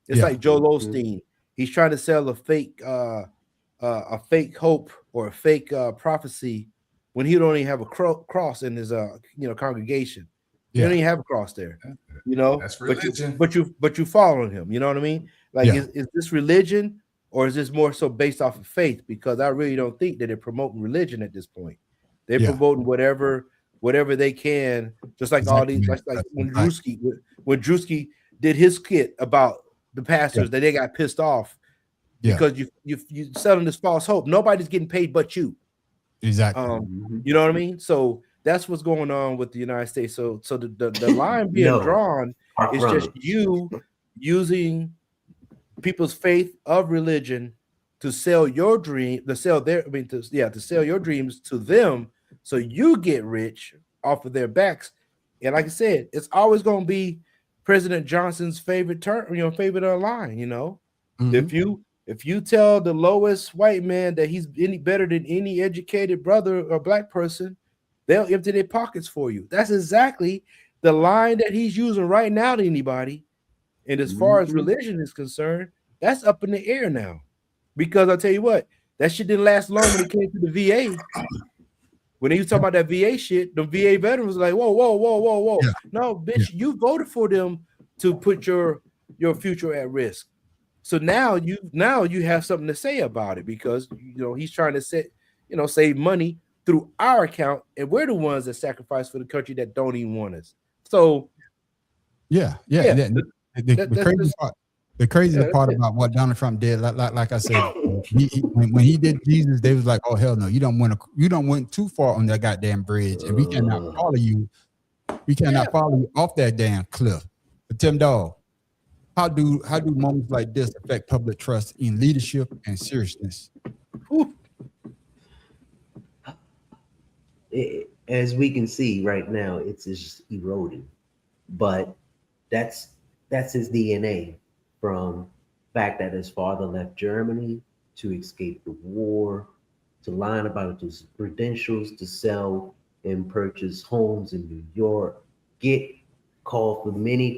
Speaker 8: It's like Joel Osteen. He's trying to sell a fake hope or a fake prophecy when he don't even have a cross in his congregation. You don't even have a cross there. You know,
Speaker 3: That's religion.
Speaker 8: But you following him. You know what I mean? Like, is this religion or is this more so based off of faith? Because I really don't think that they're promoting religion at this point. They're promoting whatever they can, just like all these, like when Drewski did his skit about the pastors that they got pissed off because you selling this false hope. Nobody's getting paid but you.
Speaker 4: Exactly.
Speaker 8: You know what I mean? So that's what's going on with the United States. So the line being drawn is just you using people's faith of religion to sell your dream, to sell your dreams to them, so you get rich off of their backs. And like I said, it's always going to be President Johnson's favorite term, favorite line. If you tell the lowest white man that he's any better than any educated brother or black person, they'll empty their pockets for you. That's exactly the line that he's using right now to anybody. And as far as religion is concerned, that's up in the air now. Because I'll tell you what, that shit didn't last long when it came to the VA. When he was talking about that VA shit, the VA veterans was like, whoa. Yeah. No, bitch, you voted for them to put your future at risk. So now you have something to say about it, because he's trying to save money through our account, and we're the ones that sacrifice for the country that don't even want us. So
Speaker 4: the crazy part about what Donald Trump did, like I said, when he did Jesus, they was like, "Oh hell no, you don't went too far on that goddamn bridge, and we cannot follow you. We cannot follow you off that damn cliff." But Tim Dog, how do moments like this affect public trust in leadership and seriousness?
Speaker 2: As we can see right now, it's just eroding. But that's his DNA. From the fact that his father left Germany to escape the war, to lying about his credentials, to sell and purchase homes in New York, get called for many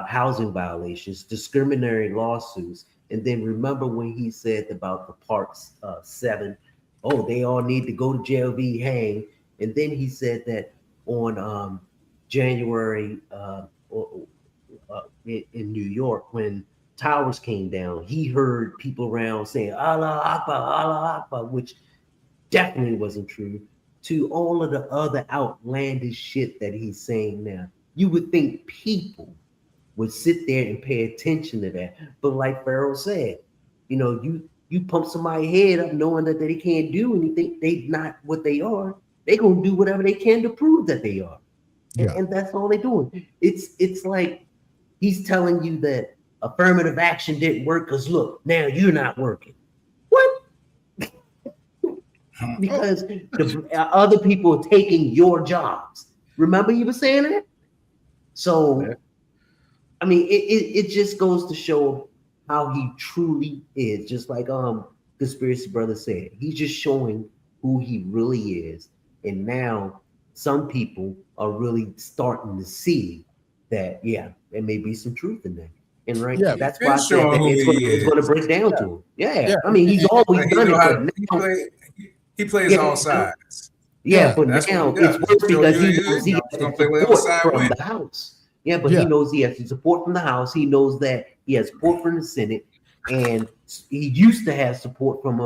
Speaker 2: housing violations, discriminatory lawsuits, and then remember when he said about the Parks 7, they all need to go to jail, be hanged, and then he said that on January in New York, when towers came down, he heard people around saying Allah Akbar, Allah Akbar, which definitely wasn't true, to all of the other outlandish shit that he's saying now. You would think people would sit there and pay attention to that. But like Pharaoh said, you pump somebody's head up knowing that they can't do anything, they not what they are, they're gonna do whatever they can to prove that they are. And that's all they're doing. It's like he's telling you that affirmative action didn't work because look, now you're not working. What? Because the other people are taking your jobs. Remember you were saying that? So, I mean, it just goes to show how he truly is. Just like Conspiracy Brother said, he's just showing who he really is. And now some people are really starting to see that, there may be some truth in that. And that's why I said that it's going to break down to him. Yeah. I mean, he's always done it.
Speaker 3: He plays all sides.
Speaker 2: But now it's worse because he knows he has support from the House. He knows he has support from the House. He knows that he has support from the Senate, and he used to have support from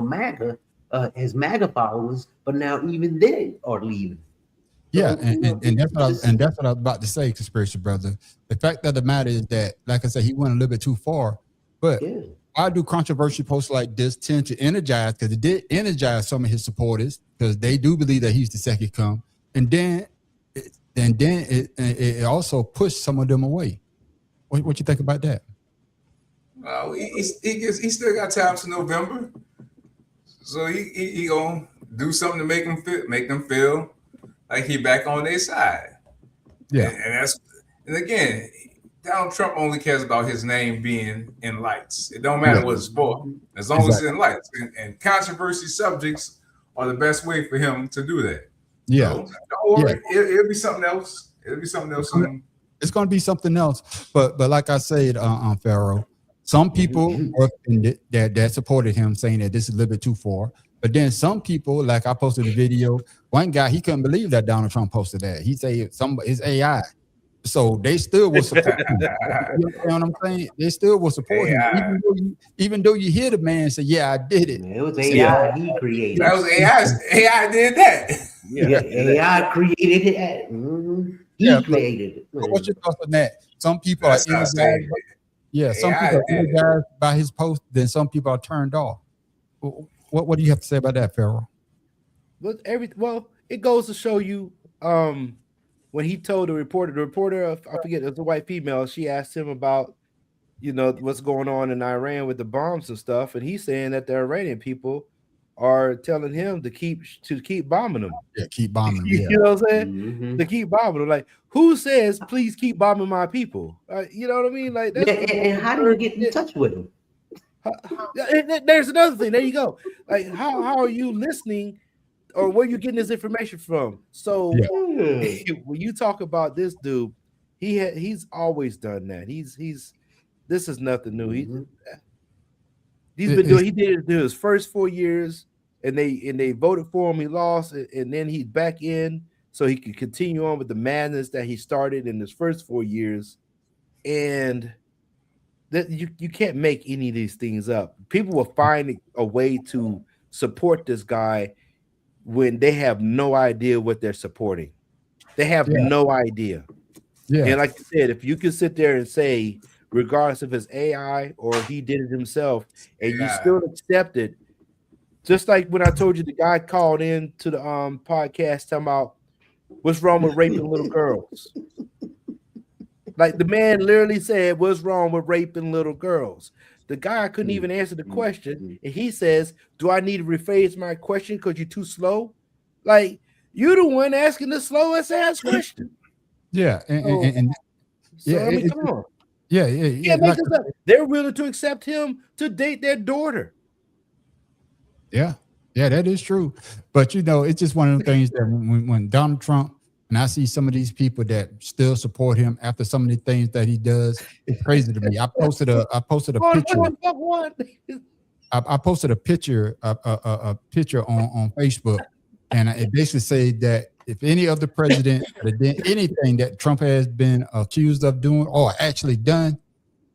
Speaker 2: his MAGA followers, but now even they are leaving.
Speaker 4: Yeah, and that's what I was about to say, Conspiracy Brother. The fact of the matter is that, like I said, he went a little bit too far. But why do controversial posts like this tend to energize? Because it did energize some of his supporters, because they do believe that he's the second come, and then it also pushed some of them away. What you think about that?
Speaker 3: He still got time to November, so he gonna do something to make them feel like he back on their side. And again, Donald Trump only cares about his name being in lights. It don't matter what it's for, as long as it's in lights. And controversy subjects are the best way for him to do that. So, don't worry, it'll be something else. It'll be something else soon.
Speaker 4: It's going to be something else. But like I said, Pharaoh, some people were offended that supported him, saying that this is a little bit too far. But then some people, like I posted a video, one guy, he couldn't believe that Donald Trump posted that. He said his AI. So they still will support him. You understand what I'm saying? They still will support him, even though you hear the man say, "Yeah, I did it."
Speaker 2: It was AI he created.
Speaker 3: That was AI. AI did that.
Speaker 2: Yeah, AI created it. Mm-hmm. He created it.
Speaker 4: But what's your thoughts on that? Some people
Speaker 3: That's
Speaker 4: are energized. Yeah, some people are energized by his post, then some people are turned off. What do you have to say about that, Pharaoh?
Speaker 8: Well, it goes to show you when he told the reporter, I forget, it's a white female, she asked him about, what's going on in Iran with the bombs and stuff, and he's saying that the Iranian people are telling him to keep bombing them.
Speaker 4: Yeah, keep bombing them.
Speaker 8: You know what I'm saying? Mm-hmm. To keep bombing them. Like, who says please keep bombing my people? You know what I mean? Like, that's
Speaker 2: and how do you get in touch with him?
Speaker 8: There's another thing. There you go. Like, how are you listening, or where you getting this information from? So when you talk about this dude, he's always done that. This is nothing new. He did it through his first 4 years, and they voted for him. He lost, and then he's back in so he could continue on with the madness that he started in his first 4 years. And that you can't make any of these things up. People will find a way to support this guy when they have no idea what they're supporting. They have no idea. Yeah. And like I said, if you can sit there and say, regardless if it's AI or he did it himself, and you still accept it, just like when I told you the guy called in to the podcast talking about what's wrong with raping little girls. Like, the man literally said, what's wrong with raping little girls? The guy couldn't even answer the question. And he says, do I need to rephrase my question because you're too slow? Like, you're the one asking the slowest ass question.
Speaker 4: Yeah. And
Speaker 8: come on.
Speaker 4: Yeah.
Speaker 8: They're willing to accept him to date their daughter.
Speaker 4: Yeah, that is true. But, it's just one of the things that when Donald Trump, and I see some of these people that still support him after some of the things that he does, it's crazy to me. I posted a picture. I posted a picture on Facebook, and it basically said that if any of the president had done anything that Trump has been accused of doing or actually done,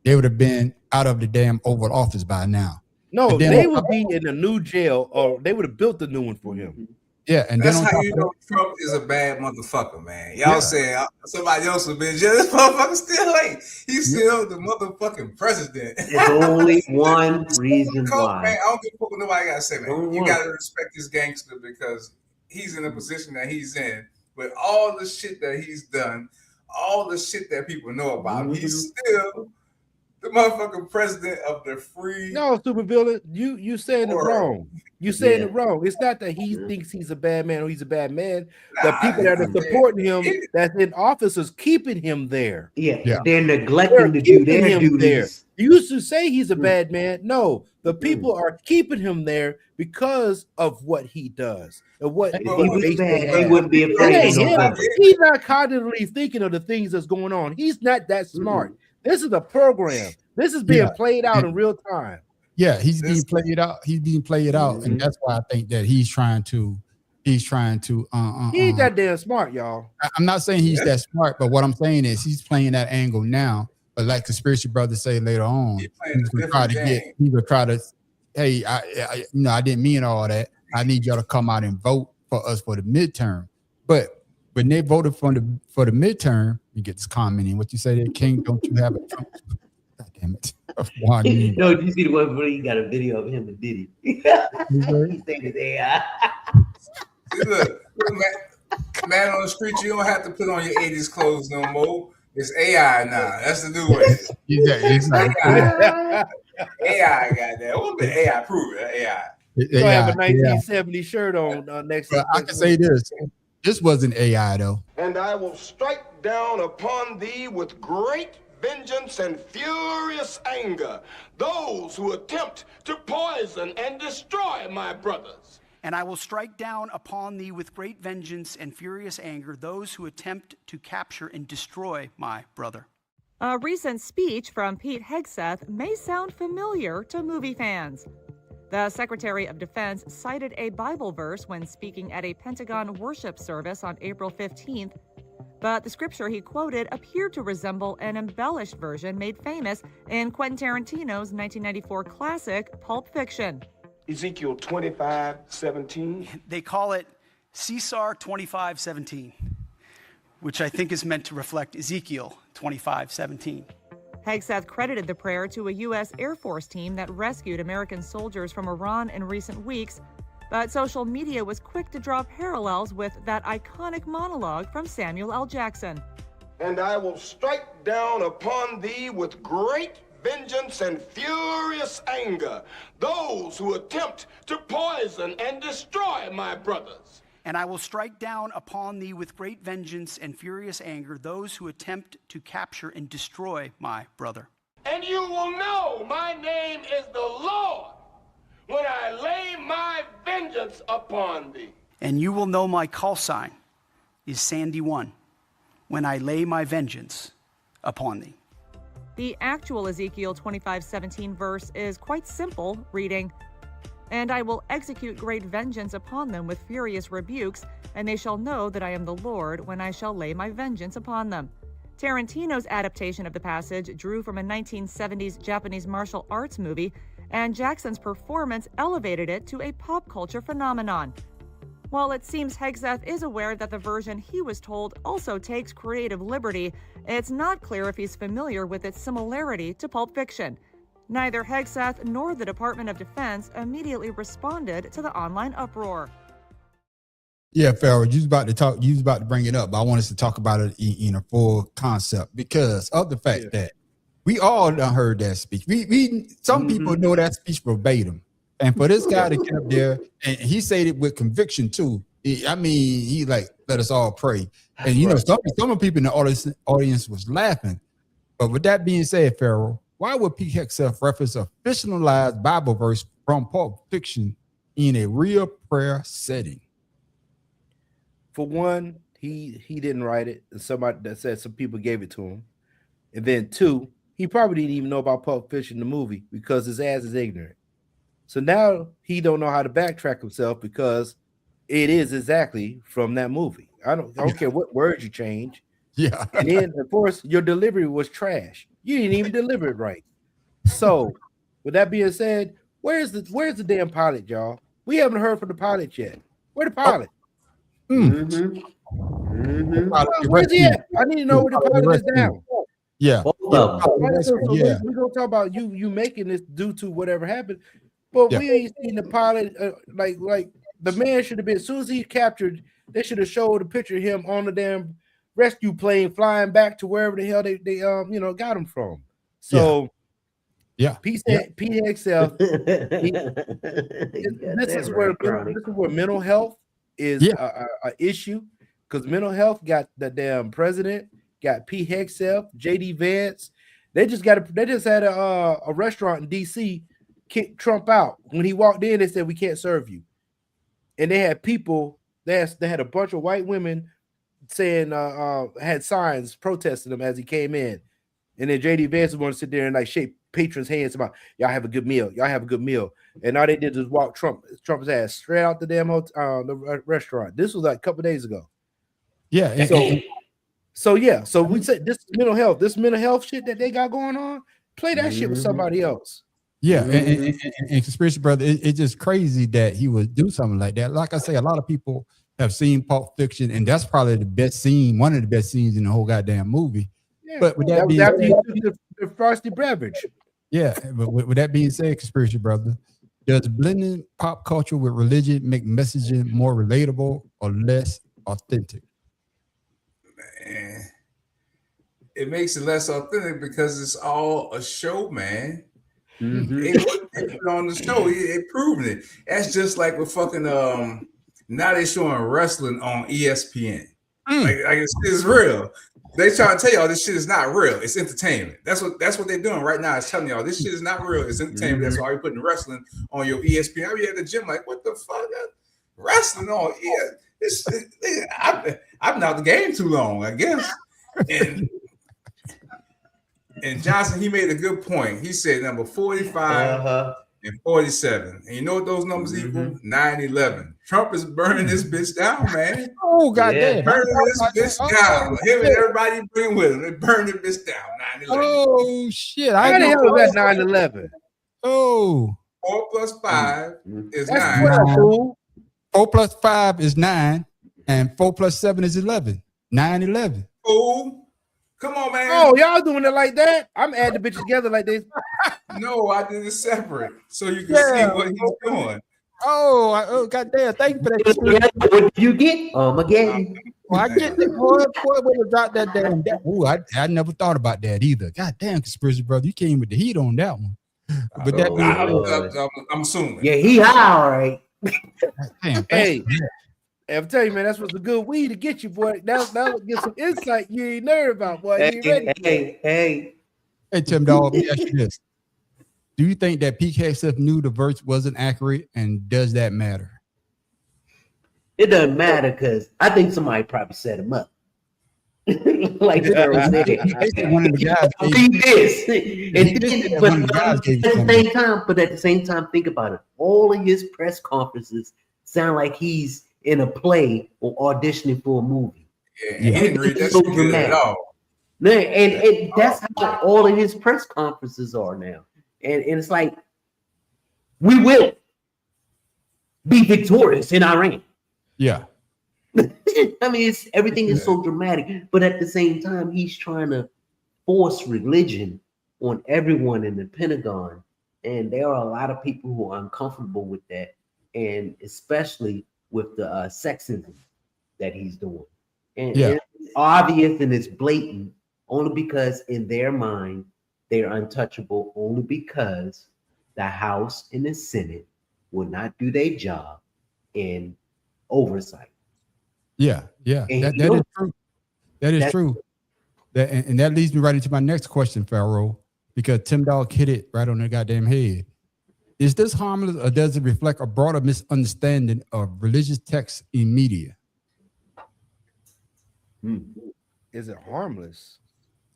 Speaker 4: they would have been out of the damn Oval Office by now.
Speaker 8: No, they would be in a new jail, or they would have built a new one for him.
Speaker 4: Yeah, and
Speaker 3: that's how you know Trump is a bad motherfucker, man. Y'all say somebody else would be in jail. This motherfucker still ain't. He's still the motherfucking president.
Speaker 2: There's only one reason why.
Speaker 3: Man, I don't give a fuck what nobody got to say, man. You got to respect this gangster because he's in the position that he's in with all the shit that he's done, all the shit that people know about him. He's still the motherfucking president of the free.
Speaker 8: No, super villain, you saying it wrong. You saying it wrong. It's not that he thinks he's a bad man or he's a bad man. The people that are supporting him, that's in office, is keeping him there.
Speaker 2: Yeah. They're neglecting to do their duties.
Speaker 8: There. You used to say he's a bad man. No, the people are keeping him there because of what he does and what
Speaker 2: he wouldn't be afraid.
Speaker 8: He's not cognitively thinking of the things that's going on. He's not that smart. This is a program. This is being played out in real time.
Speaker 4: Yeah, he's being played out. He's being played out, and that's why I think that he's trying to. He ain't
Speaker 8: that damn smart, y'all.
Speaker 4: I'm not saying he's that smart, but what I'm saying is he's playing that angle now. But like Conspiracy Brothers say later on, he's gonna try to hey, I didn't mean all that. I need y'all to come out and vote for us for the midterm. But when they voted for the midterm, you get this comment in. What you say there, King? Don't you have a Trump? God damn it.
Speaker 2: No, did you see the one where he got a video of him and Diddy? He said it's AI.
Speaker 3: Look, man on the street, you don't have to put on your 80s clothes no more. It's AI now. That's the new way. AI got that. What been AI? Prove it. AI.
Speaker 8: You don't have a 1970 shirt on next.
Speaker 4: I can say this. This wasn't AI though.
Speaker 9: And I will strike down upon thee with great vengeance and furious anger those who attempt to poison and destroy my brothers.
Speaker 10: And I will strike down upon thee with great vengeance and furious anger those who attempt to capture and destroy my brother.
Speaker 11: A recent speech from Pete Hegseth may sound familiar to movie fans. The Secretary of Defense cited a Bible verse when speaking at a Pentagon worship service on April 15th. but the scripture he quoted appeared to resemble an embellished version made famous in Quentin Tarantino's 1994 classic, Pulp Fiction.
Speaker 9: Ezekiel 25:17.
Speaker 10: They call it Cesar 25:17, which I think is meant to reflect Ezekiel 25:17.
Speaker 11: Hegseth credited the prayer to a U.S. Air Force team that rescued American soldiers from Iran in recent weeks, but social media was quick to draw parallels with that iconic monologue from Samuel L. Jackson.
Speaker 9: And I will strike down upon thee with great vengeance and furious anger those who attempt to poison and destroy my brothers.
Speaker 10: And I will strike down upon thee with great vengeance and furious anger those who attempt to capture and destroy my brother.
Speaker 9: And you will know my name is the Lord when I lay my vengeance upon thee.
Speaker 10: And you will know my call sign is Sandy 1 when I lay my vengeance upon thee.
Speaker 11: The actual Ezekiel 25:17 verse is quite simple, reading, "And I will execute great vengeance upon them with furious rebukes, and they shall know that I am the Lord when I shall lay my vengeance upon them." Tarantino's adaptation of the passage drew from a 1970s Japanese martial arts movie, and Jackson's performance elevated it to a pop culture phenomenon. While it seems Hegseth is aware that the version he was told also takes creative liberty, it's not clear if he's familiar with its similarity to Pulp Fiction. Neither Hegseth nor the Department of Defense immediately responded to the online uproar.
Speaker 4: Yeah, Farrell, you was about to bring it up, but I want us to talk about it in a full concept because of the fact that we all done heard that speech. Some people know that speech verbatim. And for this guy to get up there, and he said it with conviction too. He like, let us all pray. And you know, some of the people in the audience was laughing. But with that being said, Farrell, why would Pete Hegseth reference a fictionalized Bible verse from Pulp Fiction in a real prayer setting?
Speaker 8: For one, he didn't write it. And somebody that said some people gave it to him. And then two, he probably didn't even know about Pulp Fiction, the movie, because his ass is ignorant. So now he don't know how to backtrack himself because it is exactly from that movie. I don't care what words you change.
Speaker 4: Yeah.
Speaker 8: And then, of course, your delivery was trash. You didn't even deliver it right. So, with that being said, where's the damn pilot, y'all? We haven't heard from the pilot yet. Where the pilot? Where's he at? I need to know where the pilot is now.
Speaker 4: Yeah.
Speaker 8: We're gonna talk about you making this due to whatever happened, but we ain't seen the pilot. Like the man should have been, as soon as he captured, they should have showed a picture of him on the damn rescue plane flying back to wherever the hell they got him from. So Pete Hegseth, this is where mental health is a issue, because mental health got the damn president, got Pete Hegseth, JD Vance. They just had a restaurant in DC kick Trump out. When he walked in, they said, "We can't serve you." And they had people, they had a bunch of white women saying, had signs protesting him as he came in. And then JD Vance was going to sit there and like shake patrons' hands about, "Y'all have a good meal. Y'all have a good meal." And all they did was walk Trump's ass straight out the damn the restaurant. This was like a couple days ago.
Speaker 4: Yeah.
Speaker 8: So we said this is mental health. This mental health shit that they got going on, play that shit with somebody else.
Speaker 4: Yeah, and Conspiracy Brother, it's just crazy that he would do something like that. Like I say, a lot of people have seen Pulp Fiction, and that's probably the best scene, one of the best scenes in the whole goddamn movie.
Speaker 8: Yeah,
Speaker 4: but with that
Speaker 8: was
Speaker 4: being
Speaker 8: after
Speaker 4: said,
Speaker 8: you took the frosty beverage.
Speaker 4: Yeah, but with that being said, Conspiracy Brother, does blending pop culture with religion make messaging more relatable or less authentic?
Speaker 3: Man, it makes it less authentic because it's all a show, man. They put on the show, they proving it. That's just like with fucking now they showing wrestling on ESPN. Like it's real. They trying to tell y'all this shit is not real. It's entertainment. That's what they're doing right now. It's telling y'all this shit is not real. It's entertainment. That's why you're putting wrestling on your ESPN. I be at the gym like, what the fuck? Wrestling on I've been out the game too long, I guess. And Johnson, he made a good point. He said number 45 and 47. And you know what those numbers equal? 9/11. Trump is burning this bitch down, man.
Speaker 4: Oh, goddamn.
Speaker 3: Burning this bitch down. Him and everybody bring with him. They burn the bitch down. 9/11.
Speaker 4: Oh, shit.
Speaker 8: How the hell was that 9/11?
Speaker 4: Oh.
Speaker 3: 4 plus 5 is
Speaker 8: That's
Speaker 3: 9.
Speaker 8: 12, fool.
Speaker 4: 4 plus 5 is 9, and 4 plus 7 is 11. 9/11.
Speaker 3: Fool. Come on, man.
Speaker 8: Oh, y'all doing it like that? I'm adding the bitches together like this.
Speaker 3: No, I did it separate so you can see what he's doing.
Speaker 4: Oh, goddamn. Thank you for that.
Speaker 2: What did you get? Armageddon.
Speaker 4: Well, I get the boy would have dropped that damn. Ooh, I never thought about that either. God damn, conspiracy brother, you came with the heat on that one. But that
Speaker 3: I'm assuming.
Speaker 2: Yeah, he high, all right.
Speaker 4: Damn,
Speaker 8: Hey, I'm telling you, man, that's what's a good weed to get you, boy. Now get some insight you ain't nervous about, boy. You ain't ready.
Speaker 2: Hey,
Speaker 4: Tim Dog, let me ask you this. Do you think that Pete Hegseth knew the verse wasn't accurate, and does that matter?
Speaker 2: It doesn't matter because I think somebody probably set him up. Like Sarah said,
Speaker 4: one of the guys
Speaker 2: read this, and then, but at the same time, think about it. All of his press conferences sound like he's in a play or auditioning for a movie.
Speaker 3: Yeah, he didn't read that shit at all.
Speaker 2: No, and that's how all of his press conferences are now. And it's like, we will be victorious in Iran.
Speaker 4: Yeah.
Speaker 2: I mean, everything is so dramatic, but at the same time, he's trying to force religion on everyone in the Pentagon. And there are a lot of people who are uncomfortable with that, and especially with the sexism that he's doing. And it's obvious and it's blatant only because in their mind, they're untouchable only because the House and the Senate will not do their job in oversight.
Speaker 4: Yeah. That is true. That is true. And that leads me right into my next question, Pharaoh, because Tim Dog hit it right on the goddamn head. Is this harmless, or does it reflect a broader misunderstanding of religious texts in media?
Speaker 8: Is it harmless?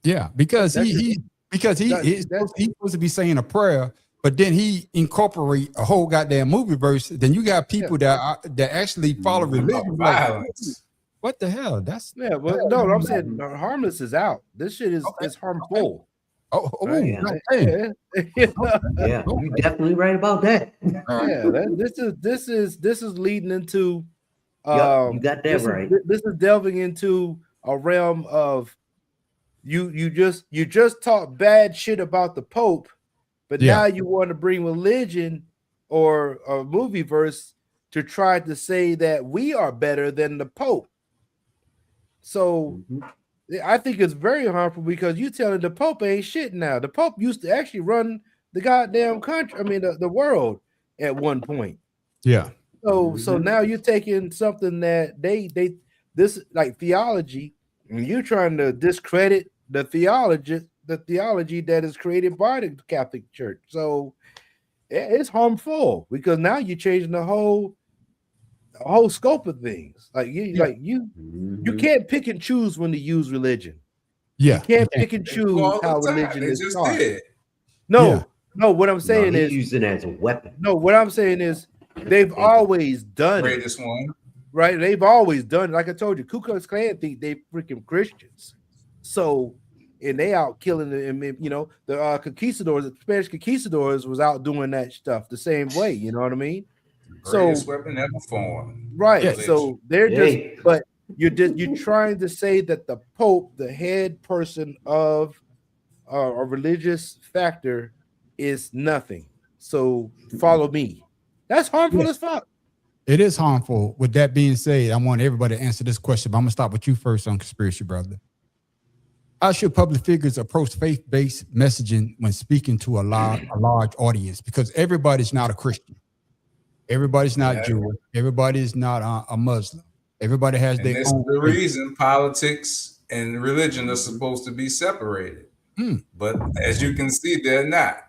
Speaker 4: Yeah, because he's supposed to be saying a prayer, but then he incorporate a whole goddamn movie verse. Then you got people that actually follow religion.
Speaker 3: Violence.
Speaker 4: What the hell?
Speaker 8: Well, no, I'm saying harmless is out. This shit is harmful.
Speaker 2: Yeah, you're definitely right about that.
Speaker 8: This is leading into
Speaker 2: you got that right.
Speaker 8: This is delving into a realm of you just talk bad shit about the Pope, but now you want to bring religion or a movie verse to try to say that we are better than the Pope. So I think it's very harmful because you telling the Pope ain't shit now. The Pope used to actually run the goddamn country. I mean, the world at one point.
Speaker 4: Yeah.
Speaker 8: So now you're taking something that this like theology, and you're trying to discredit the theology that is created by the Catholic Church. So it's harmful because now you're changing the whole scope of things. You can't pick and choose when to use religion.
Speaker 4: Yeah,
Speaker 8: you can't pick and choose how religion is taught.
Speaker 2: No,
Speaker 8: what I'm saying is
Speaker 2: using it as a weapon.
Speaker 8: No, what I'm saying is they've always done
Speaker 3: Greatest one.
Speaker 8: Right? They've always done it. Like I told you, Ku Klux Klan think they freaking Christians. So, and they out killing them. The conquistadors, the Spanish conquistadors was out doing that stuff the same way. You know what I mean?
Speaker 3: Greatest weapon ever formed.
Speaker 8: Right. Yeah. So they're but you're trying to say that the Pope, the head person of a religious factor, is nothing. So follow me. That's harmful as fuck.
Speaker 4: It is harmful. With that being said, I want everybody to answer this question, but I'm gonna start with you first on conspiracy, brother. How should public figures approach faith-based messaging when speaking to a large audience? Because everybody's not a Christian. Everybody's not Jewish. Everybody is not a Muslim. Everybody has their own. This is
Speaker 3: the reason politics and religion are supposed to be separated. But as you can see, they're not.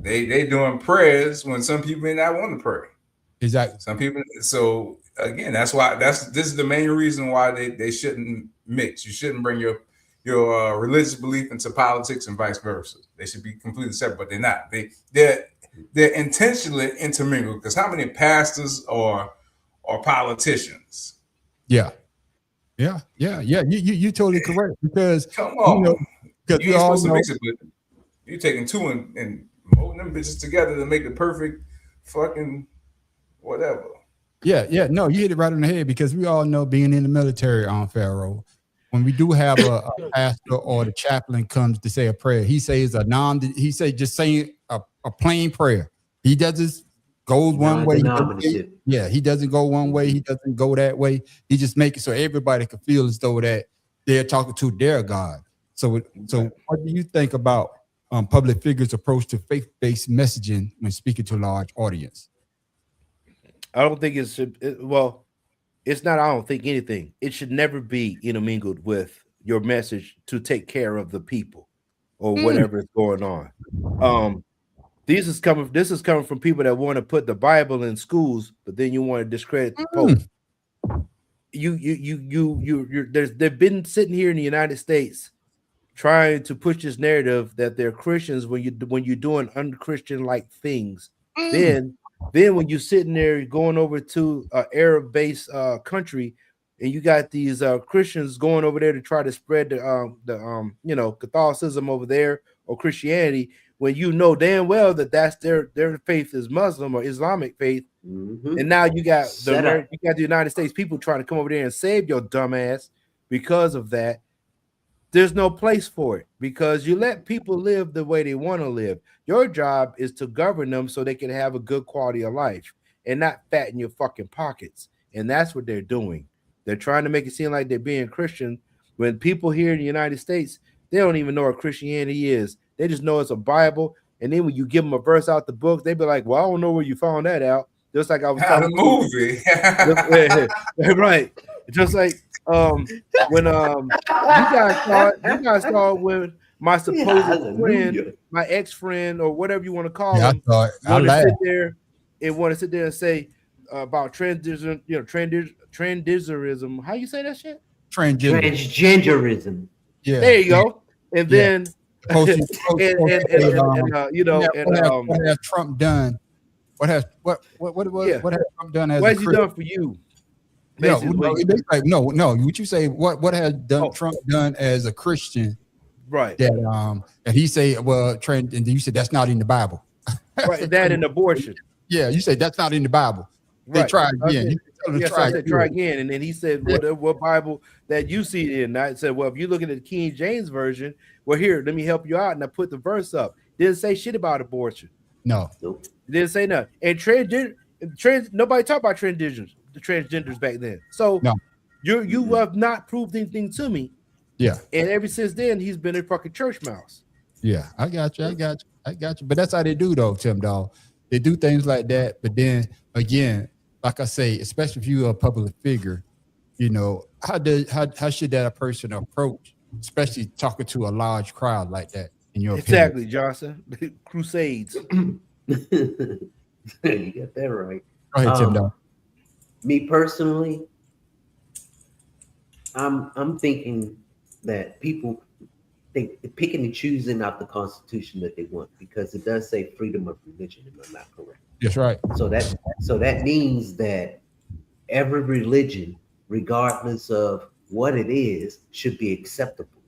Speaker 3: They doing prayers when some people may not want to pray.
Speaker 4: Exactly.
Speaker 3: Some people. So again, that's why this is the main reason why they shouldn't mix. You shouldn't bring your religious belief into politics and vice versa. They should be completely separate, but they're not. they're intentionally intermingled. Because how many pastors or politicians?
Speaker 4: Yeah. You totally correct, because
Speaker 3: come on,
Speaker 4: because
Speaker 3: you ain't supposed to mix it, but you taking two and molding them bitches together to make the perfect fucking whatever.
Speaker 4: Yeah, no, you hit it right on the head, because we all know, being in the military on Pharaoh, when we do have a pastor or the chaplain comes to say a prayer, he says just saying a plain prayer. He doesn't go one way. He doesn't go one way. He doesn't go that way. He just make it so everybody can feel as though that they're talking to their God. So what do you think about public figures' approach to faith-based messaging when speaking to a large audience?
Speaker 8: I don't think it's not. I don't think anything. It should never be intermingled with your message to take care of the people or whatever is going on. This is coming from people that want to put the Bible in schools, but then you want to discredit the Pope. They've been sitting here in the United States trying to push this narrative that they're Christians when you're doing unchristian like things. Then when you're sitting there going over to an Arab-based country, and you got these Christians going over there to try to spread the Catholicism over there or Christianity, when you know damn well that that's their faith is Muslim or Islamic faith, and now you got the United States people trying to come over there and save your dumb ass because of that. There's no place for it, because you let people live the way they want to live. Your job is to govern them so they can have a good quality of life and not fatten your fucking pockets. And that's what they're doing. They're trying to make it seem like they're being Christian when people here in the United States, they don't even know what Christianity is. They just know it's a Bible. And then when you give them a verse out the book, they be like, well, I don't know where you found that out. Just like I was
Speaker 3: talking movie.
Speaker 8: Right. Just like when you guys saw when my supposed friend, my ex-friend, or whatever you want to call him, want to sit there and say about transgenderism. How you say that shit?
Speaker 2: Transgenderism.
Speaker 4: Yeah.
Speaker 8: There you go. And then
Speaker 4: what has Trump done? What has Trump done as
Speaker 8: what has he done for you?
Speaker 4: No. What you say? What has Trump done as a Christian?
Speaker 8: Right.
Speaker 4: That and he say, well, and you said that's not in the Bible.
Speaker 8: Right. That and abortion.
Speaker 4: Yeah, you say that's not in the Bible. They try again.
Speaker 8: I said try again, and then he said, "What Bible that you see it in?" And I said, "Well, if you look at the King James version, well, here, let me help you out." And I put the verse up. Didn't say shit about abortion.
Speaker 4: No.
Speaker 8: Didn't say nothing. And nobody talked about transgenders back then. So you have not proved anything to me.
Speaker 4: Yeah.
Speaker 8: And ever since then, he's been a fucking church mouse.
Speaker 4: Yeah, I got you. But that's how they do, though, Tim Dog. They do things like that, but then again, like I say, especially if you're a public figure, how should that person approach, especially talking to a large crowd like that? In your
Speaker 8: exactly,
Speaker 4: opinion?
Speaker 8: Johnson, crusades.
Speaker 2: You got that right.
Speaker 4: Go ahead, Tim Dog.
Speaker 2: Me personally, I'm thinking that people picking and choosing out the Constitution that they want, because it does say freedom of religion, if I'm not correct.
Speaker 4: That's right.
Speaker 2: So that means that every religion, regardless of what it is, should be acceptable.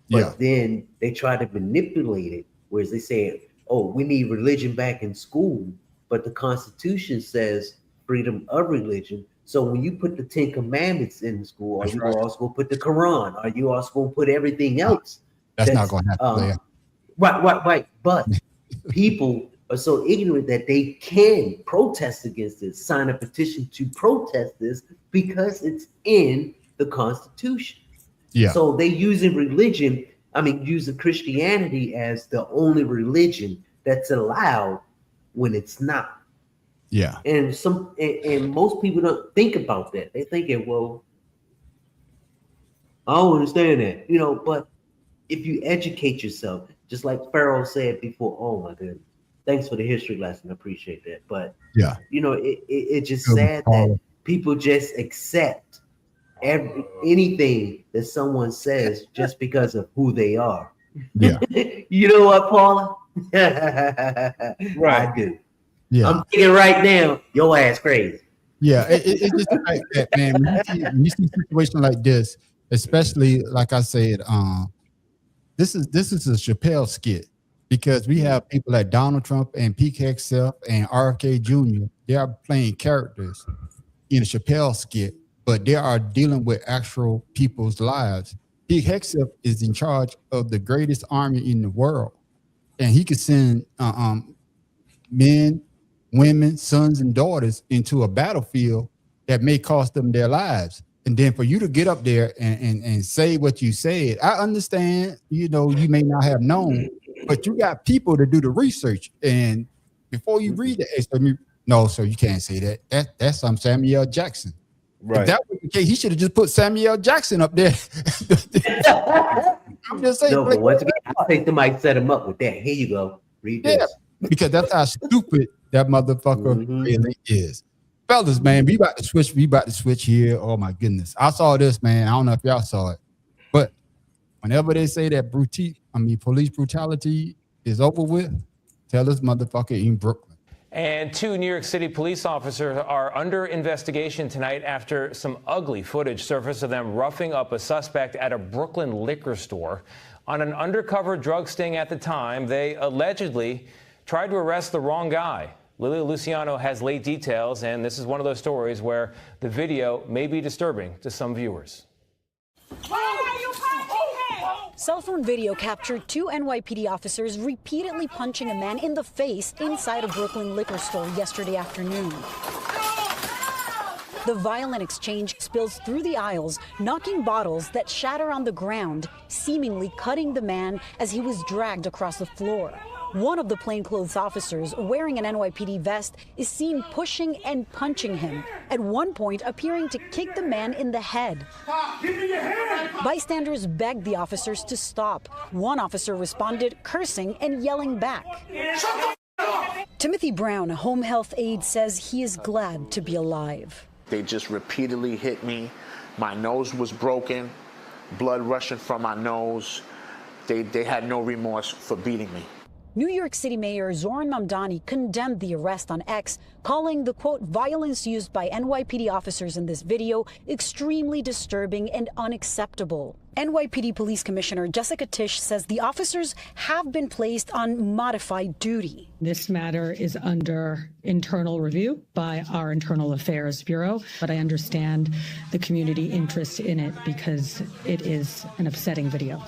Speaker 2: But then they try to manipulate it, whereas they say, "Oh, we need religion back in school," but the Constitution says freedom of religion. So when you put the 10 Commandments in school, are you also going to put the Quran? Are you also going to put everything else?
Speaker 4: That's not going to happen.
Speaker 2: Right. But people are so ignorant that they can protest against this, sign a petition to protest this because it's in the Constitution.
Speaker 4: Yeah.
Speaker 2: So they using using Christianity as the only religion that's allowed when it's not.
Speaker 4: Yeah.
Speaker 2: And most people don't think about that. They thinking, well, I don't understand that, but if you educate yourself, just like Pharaoh said before, oh my goodness, thanks for the history lesson. I appreciate that. But it's just sad that people just accept anything that someone says just because of who they are.
Speaker 4: Yeah.
Speaker 2: You know what, Paula? I do.
Speaker 4: Yeah.
Speaker 2: I'm thinking right now, your ass crazy.
Speaker 4: Yeah, it's just the fact that, man, when you see a situation like this, especially like I said, this is a Chappelle skit, because we have people like Donald Trump and Pete Hegseth and RFK Jr. They are playing characters in a Chappelle skit, but they are dealing with actual people's lives. Pete Hegseth is in charge of the greatest army in the world, and he could send men, women, sons, and daughters into a battlefield that may cost them their lives. And then for you to get up there and say what you said, I understand, you may not have known, but you got people to do the research. And before you read the no, sir, you can't say that. That's some Samuel Jackson.
Speaker 8: Right.
Speaker 4: If that was the case, he should have just put Samuel Jackson up there. I'm just saying.
Speaker 2: No, but once again, I think somebody set him up with that. Here you go. Read this.
Speaker 4: Because that's how stupid that motherfucker really is. Fellas, man, we about to switch here. Oh my goodness. I saw this, man. I don't know if y'all saw it. But whenever they say that police brutality is over with, tell this motherfucker in Brooklyn.
Speaker 12: And 2 New York City police officers are under investigation tonight after some ugly footage surfaced of them roughing up a suspect at a Brooklyn liquor store. On an undercover drug sting at the time, they allegedly tried to arrest the wrong guy. Lilia Luciano has late details, and this is one of those stories where the video may be disturbing to some viewers.
Speaker 13: Cell phone video captured 2 NYPD officers repeatedly punching a man in the face inside a Brooklyn liquor store yesterday afternoon. The violent exchange spills through the aisles, knocking bottles that shatter on the ground, seemingly cutting the man as he was dragged across the floor. One of the plainclothes officers, wearing an NYPD vest, is seen pushing and punching him, at one point appearing to kick the man in the head.
Speaker 1: Give me your hand!
Speaker 13: Bystanders begged the officers to stop. One officer responded, cursing and yelling back. Timothy Brown, a home health aide, says he is glad to be alive.
Speaker 14: They just repeatedly hit me. My nose was broken, blood rushing from my nose. They had no remorse for beating me.
Speaker 13: New York City Mayor Zoran Mamdani condemned the arrest on X, calling the, quote, violence used by NYPD officers in this video extremely disturbing and unacceptable. NYPD Police Commissioner Jessica Tisch says the officers have been placed on modified duty.
Speaker 15: This matter is under internal review by our Internal Affairs Bureau, but I understand the community interest in it because it is an upsetting video.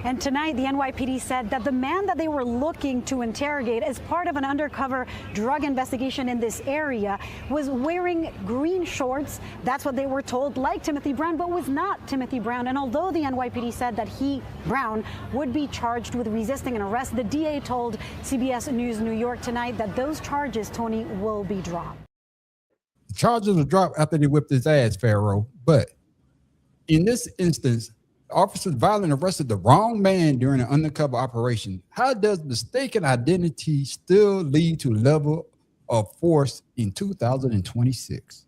Speaker 13: And tonight, the NYPD said that the man that they were looking to interrogate as part of an undercover drug investigation in this area was wearing green shorts. That's what they were told, like Timothy Brown, but was not Timothy Brown. And although the NYPD said that he, Brown, would be charged with resisting an arrest, the DA told CBS News New York tonight that those charges, Tony, will be dropped.
Speaker 4: The charges will drop after they whipped his ass, Pharaoh. But in this instance, officers violently arrested the wrong man during an undercover operation. How does mistaken identity still lead to level of force in 2026?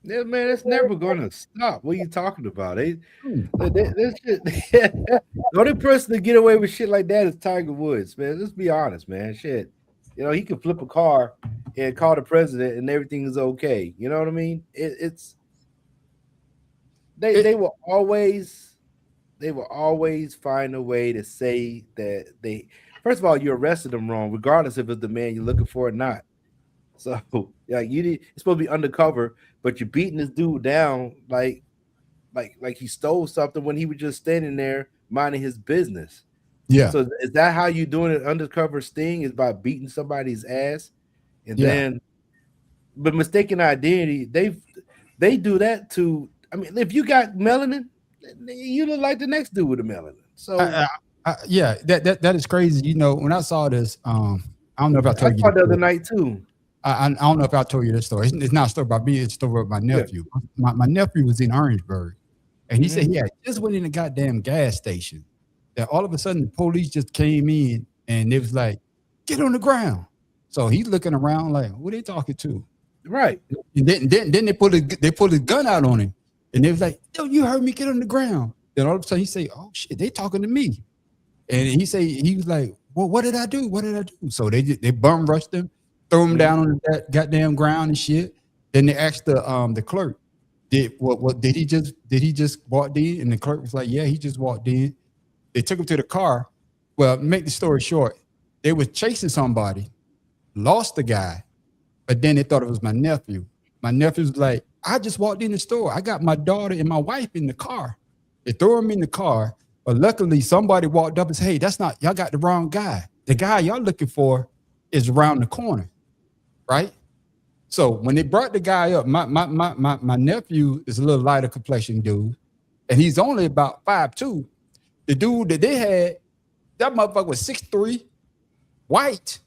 Speaker 8: Yeah, man, it's never gonna stop. What are you talking about? The only person to get away with shit like that is Tiger Woods, man. Let's be honest, man. Shit, he could flip a car and call the president, and everything is okay. You know what I mean? They will always find a way to say that they. First of all, you arrested them wrong, regardless if it's the man you're looking for or not. So, you're supposed to be undercover, but you're beating this dude down like he stole something when he was just standing there minding his business.
Speaker 4: Yeah.
Speaker 8: So is that how you doing an undercover sting? Is by beating somebody's ass, and then, but mistaken identity, they do that to. I mean, if you got melanin, you look like the next dude with the melanin. So,
Speaker 4: yeah, that is crazy. When I saw this, I don't know if I told you
Speaker 8: the other night too.
Speaker 4: I don't know if I told you this story. It's not a story about me. It's a story about my nephew. Yeah. My nephew was in Orangeburg, and he said he had just went in a goddamn gas station. That all of a sudden the police just came in and it was like, "Get on the ground." So he's looking around like, "Who they talking to?"
Speaker 8: Right.
Speaker 4: And then they pulled a gun out on him. And they was like, "Yo, you heard me, get on the ground." Then all of a sudden he say, "Oh shit, they talking to me." And he was like, well, what did I do? What did I do? So they bum rushed him, throw him down on that goddamn ground and shit. Then they asked the clerk, did he just walk in? And the clerk was like, yeah, he just walked in. They took him to the car. Well, make the story short, they was chasing somebody, lost the guy, but then they thought it was my nephew. My nephew was like, I just walked in the store. I got my daughter and my wife in the car. They threw him in the car. But luckily, somebody walked up and said, hey, that's not, y'all got the wrong guy. The guy y'all looking for is around the corner, right? So when they brought the guy up, my nephew is a little lighter complexion dude, and he's only about 5'2". The dude that they had, that motherfucker was 6'3", white.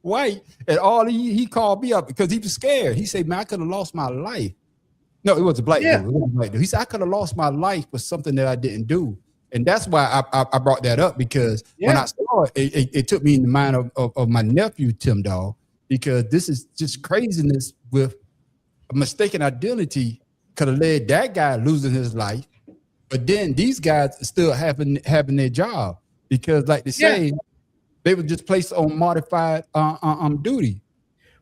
Speaker 4: White. And all he called me up because he was scared. He said, man, I could have lost my life. No, it was a black dude. It was a black dude. He said, I could have lost my life for something that I didn't do. And that's why I brought that up, because when I saw it, it took me in the mind of my nephew, Tim Dog, because this is just craziness with a mistaken identity could have led that guy losing his life. But then these guys still having their job because, like they say, they were just placed on modified duty.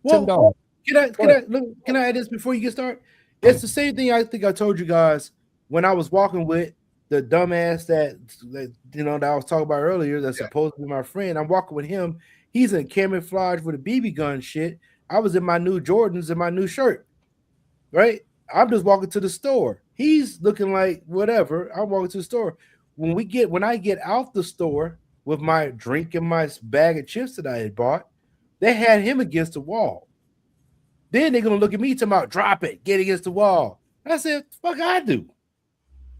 Speaker 8: Well, can I add this before you get started? It's the same thing I think I told you guys when I was walking with the dumbass that I was talking about earlier. That's supposed to be my friend. I'm walking with him. He's in camouflage with a BB gun shit. I was in my new Jordans and my new shirt. Right? I'm just walking to the store. He's looking like whatever. I'm walking to the store. When I get out the store with my drink and my bag of chips that I had bought, they had him against the wall. Then they're gonna look at me talking about drop it, get against the wall. I said, fuck I do.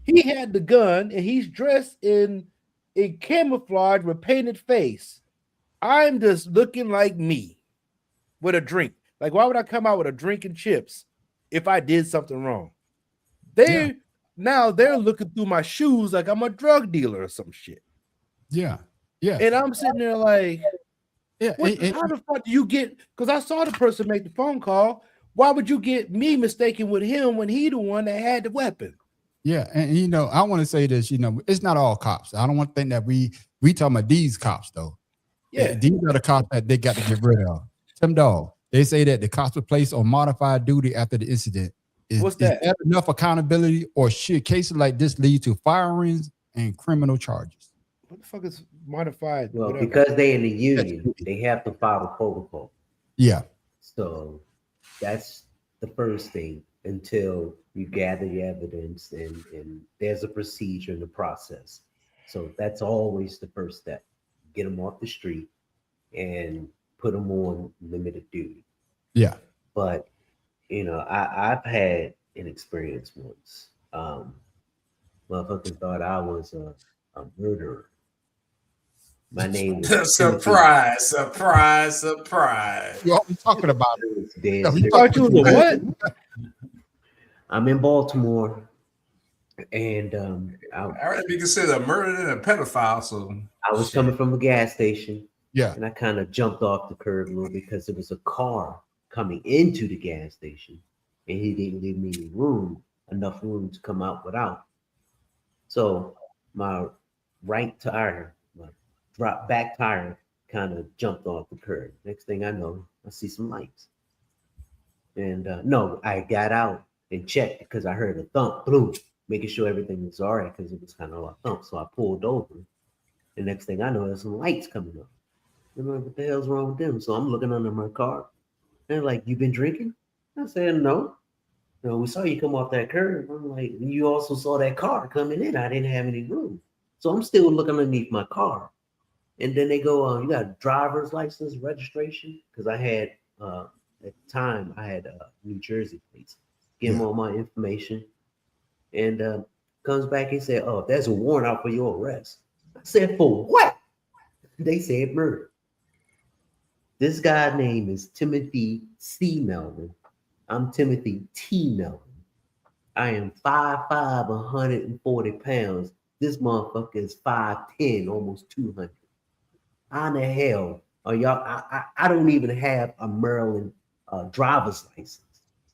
Speaker 8: He had the gun and he's dressed in camouflage with painted face. I'm just looking like me with a drink. Like, why would I come out with a drink and chips if I did something wrong? Now they're looking through my shoes like I'm a drug dealer or some shit.
Speaker 4: Yeah.
Speaker 8: And I'm sitting there like, how the fuck do you get? Because I saw the person make the phone call. Why would you get me mistaken with him when he the one that had the weapon?
Speaker 4: Yeah, and I want to say this. It's not all cops. I don't want to think that we talking about these cops though. Yeah, these are the cops that they got to get rid of. Tim Dog. They say that the cops were placed on modified duty after the incident. Is that enough accountability, or should cases like this lead to firings and criminal charges?
Speaker 8: What the fuck is modified?
Speaker 2: Well, because they're in the union, they have to follow protocol.
Speaker 4: Yeah.
Speaker 2: So that's the first thing until you gather the evidence and there's a procedure in the process. So that's always the first step. Get them off the street and put them on limited duty.
Speaker 4: Yeah.
Speaker 2: But, I've had an experience once. Motherfuckers thought I was a murderer. My name is
Speaker 3: surprise.
Speaker 4: You're talking about
Speaker 8: it.
Speaker 2: What? I'm in Baltimore, and
Speaker 3: I would be considered a murderer and a pedophile. So
Speaker 2: I was coming from a gas station.
Speaker 4: Yeah,
Speaker 2: and I kind of jumped off the curb a little because there was a car coming into the gas station, and he didn't leave me enough room to come out without. So my right tire, my drop back tire, kind of jumped off the curb. Next thing I know, I see some lights. And no, I got out and checked because I heard a thump, boom, making sure everything was all right because it was kind of a thump. So I pulled over. The next thing I know, there's some lights coming up. I'm like, what the hell's wrong with them? So I'm looking under my car. They're like, you been drinking? I said, no. No, we saw you come off that curb. I'm like, you also saw that car coming in. I didn't have any room. So I'm still looking underneath my car. And then they go, you got a driver's license registration? Because I had, at the time, I had New Jersey plates. Give them all my information. And comes back and said, oh, there's a warrant out for your arrest. I said, for what? They said murder. This guy's name is Timothy C. Melvin. I'm Timothy T. Melvin. I am 5'5", 140 pounds. This motherfucker is 5'10", almost 200. How in the hell are y'all? I don't even have a Maryland driver's license.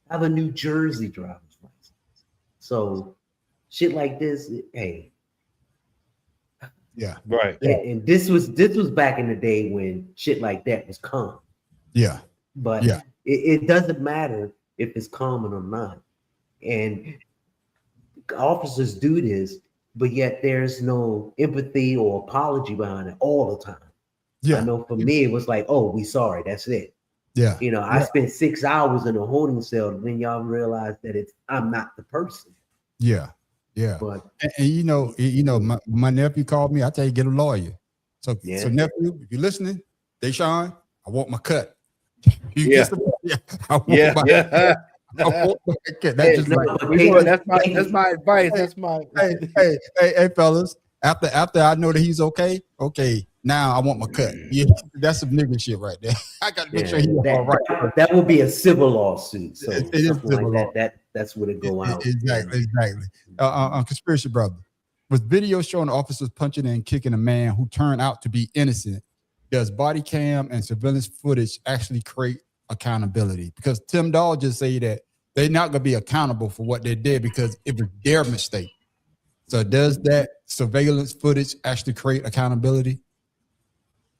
Speaker 2: I have a New Jersey driver's license. So shit like this, hey,
Speaker 4: Yeah.
Speaker 8: Right.
Speaker 2: And this was back in the day when shit like that was common.
Speaker 4: Yeah.
Speaker 2: But
Speaker 4: Yeah.
Speaker 2: it doesn't matter if it's common or not. And officers do this, but yet there's no empathy or apology behind it all the time.
Speaker 4: Yeah.
Speaker 2: I know for me, it was like, oh, we sorry, that's it.
Speaker 4: Yeah.
Speaker 2: You know, I spent 6 hours in a holding cell, and then y'all realize that I'm not the person.
Speaker 4: Yeah. Yeah.
Speaker 2: But
Speaker 4: and you know, my nephew called me. I tell you, get a lawyer. So nephew, if you're listening, Deshaun, I want my cut. I want my cut. That's
Speaker 8: my advice. That's my
Speaker 4: hey, fellas. After I know that he's okay. Now I want my cut. Yeah, that's some nigga shit right there. I got to make sure he's all right.
Speaker 2: That would be a civil lawsuit. So
Speaker 4: it is civil
Speaker 2: like that's what it go out.
Speaker 4: Exactly. Conspiracy brother. With video showing officers punching and kicking a man who turned out to be innocent, does body cam and surveillance footage actually create accountability? Because Tim Dahl just say that they're not gonna be accountable for what they did because it was their mistake. So does that surveillance footage actually create accountability?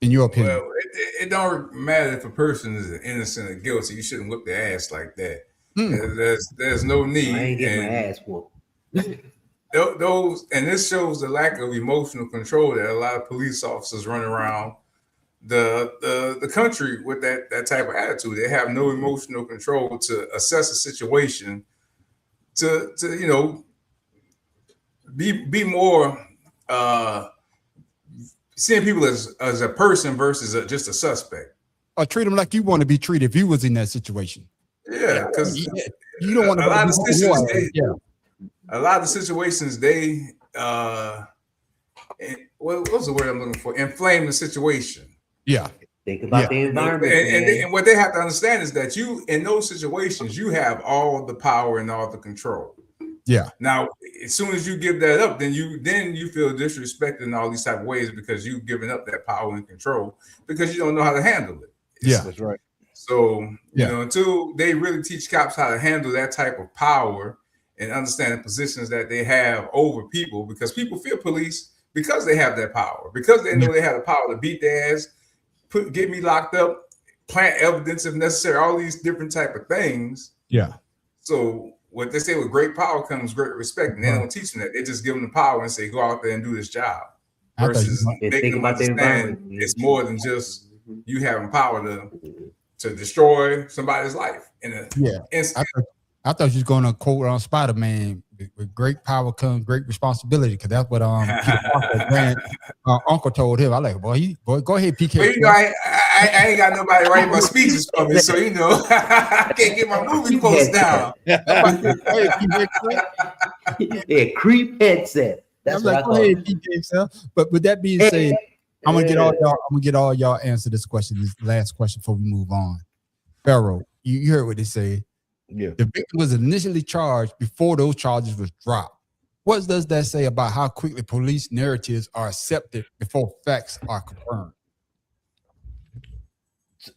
Speaker 4: In your opinion?
Speaker 3: Well, it don't matter if a person is innocent or guilty. You shouldn't whip their ass like that. There's no need.
Speaker 2: I ain't getting my ass whooped.
Speaker 3: And this shows the lack of emotional control that a lot of police officers run around the country with that type of attitude. They have no emotional control to assess a situation, to be more seeing people as a person versus just a suspect.
Speaker 4: Or treat them like you want to be treated if you was in that situation.
Speaker 3: Yeah, because
Speaker 4: you don't want to.
Speaker 3: A lot of the situations what was the word I'm looking for? Inflame the situation.
Speaker 4: Yeah.
Speaker 2: Think about the environment.
Speaker 3: And what they have to understand is that you, in those situations, you have all the power and all the control.
Speaker 4: Yeah.
Speaker 3: Now, as soon as you give that up, then you feel disrespected in all these type of ways because you've given up that power and control because you don't know how to handle it.
Speaker 8: That's right.
Speaker 3: So, until they really teach cops how to handle that type of power and understand the positions that they have over people, because people fear police because they have that power, because they know they have the power to beat their ass, get me locked up, plant evidence if necessary, all these different type of things.
Speaker 4: Yeah.
Speaker 3: So what they say, with great power comes great respect, and they don't teach them that. They just give them the power and say, go out there and do this job. Versus making them understand it's more than just you having power to destroy somebody's life in an instant.
Speaker 4: I thought you was going to quote on Spider-Man, with great power comes great responsibility, because that's what uncle told him. I like, boy, go ahead, PK.
Speaker 3: Well, I ain't got nobody writing my speeches for me, so I can't get my movie posts down.
Speaker 2: Creep headset. That's what I call it.
Speaker 4: But with that being said, I'm gonna get all y'all answer this question, this last question before we move on. Pharaoh, you heard what they say.
Speaker 8: Yeah.
Speaker 4: The victim was initially charged before those charges was dropped. What does that say about how quickly police narratives are accepted before facts are confirmed?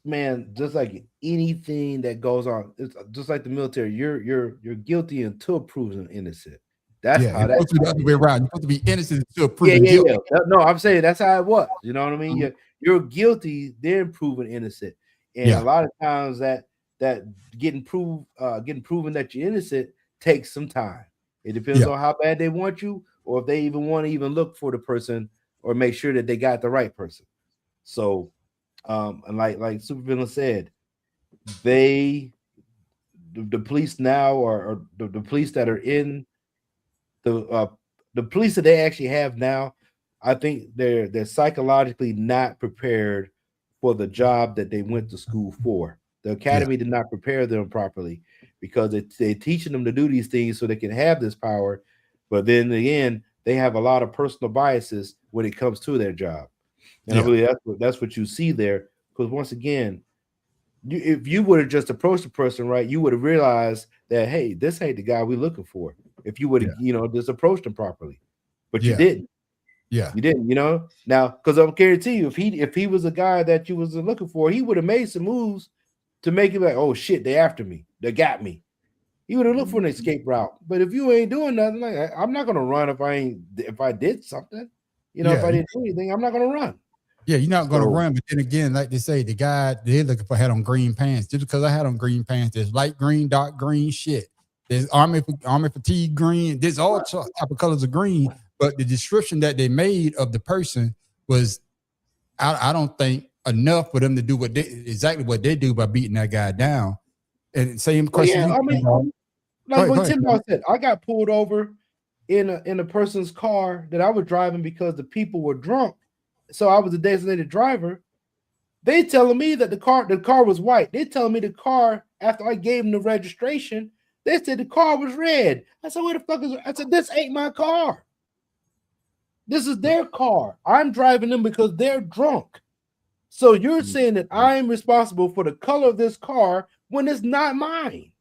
Speaker 8: Man, just like anything that goes on, it's just like the military. You're guilty until proven innocent. That's how that's
Speaker 4: the other way around. You're supposed to be innocent until proven guilty.
Speaker 8: No, I'm saying that's how it was. You know what I mean? You're guilty, then proven innocent. And a lot of times that getting proven that you're innocent takes some time. It depends on how bad they want you, or if they even want to look for the person or make sure that they got the right person. So, and like Supervillain said, the police now, or the police that are in the police that they actually have now, I think they're psychologically not prepared for the job that they went to school for. The academy did not prepare them properly, because they're teaching them to do these things so they can have this power. But then again, they have a lot of personal biases when it comes to their job. And I believe that's what you see there. Because once again, if you would have just approached the person right, you would have realized that, hey, this ain't the guy we're looking for. If you would have, just approached him properly. But you didn't.
Speaker 4: Yeah.
Speaker 8: You didn't, Now, because I'll guarantee you, if he was a guy that you was looking for, he would have made some moves to make it like, oh shit, they after me, they got me. He would have looked for an escape route. But if you ain't doing nothing, like, I'm not gonna run if I did something. You know, if I didn't do anything, I'm not going to run.
Speaker 4: Yeah, you're not going to run. But then again, like they say, the guy they're looking for had on green pants. Just because I had on green pants, there's light green, dark green shit. There's army fatigue green. There's all type of colors of green. But the description that they made of the person was, I don't think enough for them to do exactly what they do by beating that guy down. And same question.
Speaker 8: Well, yeah, I mean, like what Tim Dog said, I got pulled over in a person's car that I was driving because the people were drunk. So I was a designated driver. They telling me that the car was white. They telling me the car, after I gave them the registration, they said the car was red. I said, where the fuck is it? I said, this ain't my car. This is their car. I'm driving them because they're drunk. So you're saying that I'm responsible for the color of this car when it's not mine.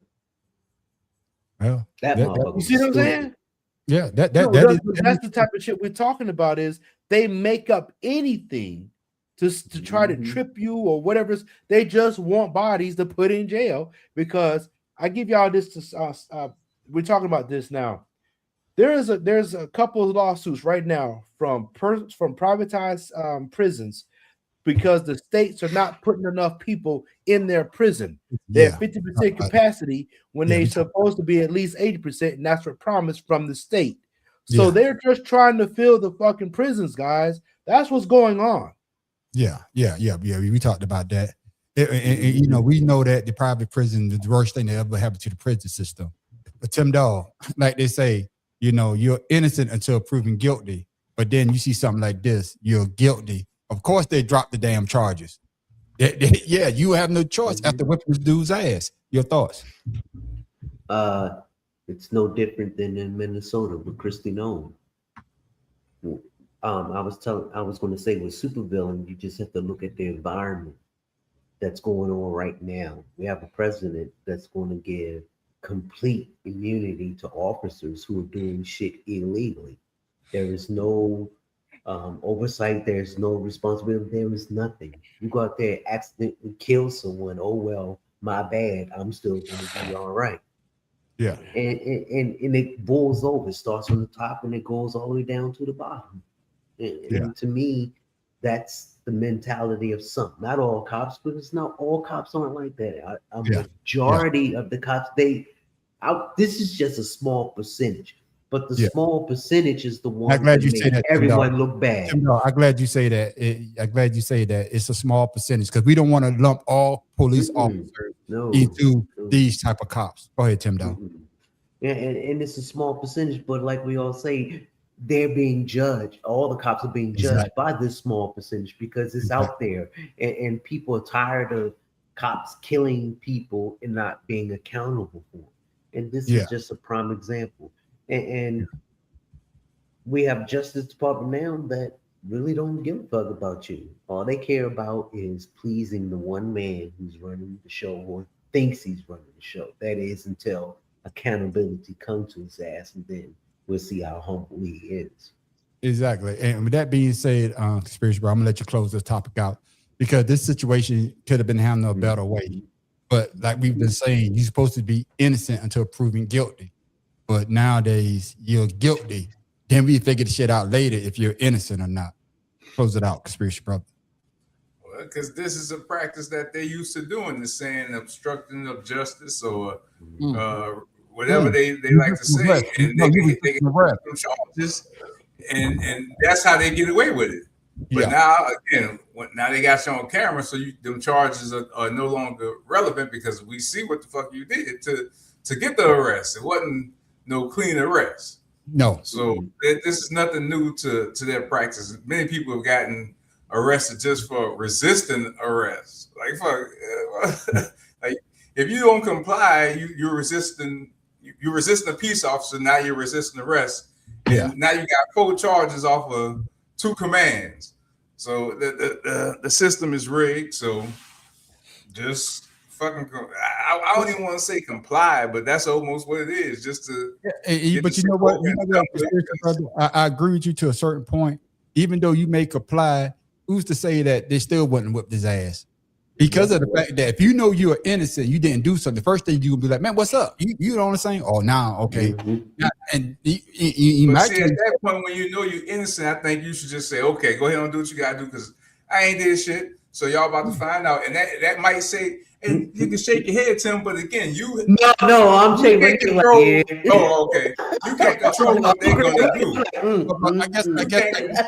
Speaker 4: Well,
Speaker 8: you see what I'm saying?
Speaker 4: Yeah, that's
Speaker 8: the type of shit we're talking about. Is they make up anything to try to trip you or whatever. They just want bodies to put in jail. Because I give y'all this. We're talking about this now. There's a couple of lawsuits right now from privatized prisons because the states are not putting enough people in their prison. They're 50% capacity when they're supposed to be at least 80%, and that's what promised from the state. So they're just trying to fill the fucking prisons, guys. That's what's going on.
Speaker 4: Yeah. We talked about that. You know, we know that the private prison is the worst thing that ever happened to the prison system. But Tim Dog, like they say, you know, you're innocent until proven guilty. But then you see something like this, you're guilty. Of course, they drop the damn charges. Yeah, you have no choice after whipping this dude's ass. Your thoughts?
Speaker 2: It's no different than in Minnesota with Kristi Noem. I was going to say with supervillain, you just have to look at the environment that's going on right now. We have a president that's going to give complete immunity to officers who are doing shit illegally. There is no oversight. There's no responsibility. There is nothing. You go out there, accidentally kill someone. Oh well, my bad. I'm still going to be all right.
Speaker 4: Yeah.
Speaker 2: And it boils over. It starts from the top and it goes all the way down to the bottom. And to me, that's the mentality of some. Not all cops, but it's not all cops aren't like that. A majority of the cops, this is just a small percentage. But the small percentage is the one
Speaker 4: I'm glad you
Speaker 2: that
Speaker 4: say that,
Speaker 2: everyone look bad.
Speaker 4: I'm glad you say that. I'm glad you say that it's a small percentage because we don't want to lump all police officers into these type of cops. Go ahead, Tim Dog.
Speaker 2: Yeah, and it's a small percentage, but like we all say, they're being judged. All the cops are being judged by this small percentage because it's out there, and people are tired of cops killing people and not being accountable for them. And this is just a prime example. And we have Justice Department now that really don't give a fuck about you. All they care about is pleasing the one man who's running the show or thinks he's running the show. That is until accountability comes to his ass, and then we'll see how humble he is.
Speaker 4: Exactly. And with that being said, Conspiracy Bro, I'm gonna let you close this topic out because this situation could have been handled a better way. But like we've been saying, you're supposed to be innocent until proven guilty. But nowadays, you're guilty. Then we figure the shit out later if you're innocent or not. Close it out, Conspiracy Brother.
Speaker 3: Well, because this is a practice that they used to doing, the saying obstructing of justice or whatever they like to say. And they get them charges, and that's how they get away with it. But now, again, now they got you on camera, so them charges are no longer relevant because we see what the fuck you did to get the arrest. It wasn't no clean arrest.
Speaker 4: No.
Speaker 3: So this is nothing new to their practice. Many people have gotten arrested just for resisting arrest. Like fuck, like if you don't comply, you're resisting a peace officer. Now you're resisting arrest. And now you got 4 charges off of 2 commands. So the system is rigged. So just fucking, I don't even want to say comply, but that's almost what it is. Just to.
Speaker 4: But you know what? I agree with you to a certain point. Even though you may comply, who's to say that they still wouldn't whip his ass? Because of the fact that if you know you're innocent, you didn't do something, the first thing you will be like, man, what's up? You know what I'm saying? Oh, now, okay. And
Speaker 3: But see, at that point, when you know you're innocent, I think you should just say, okay, go ahead and do what you got to do because I ain't did shit. So y'all about to find out. And that might say, and you can shake your head, Tim, but again,
Speaker 2: No, I'm saying
Speaker 3: can't control. Oh, okay. You can't control what they're gonna do.
Speaker 4: I guess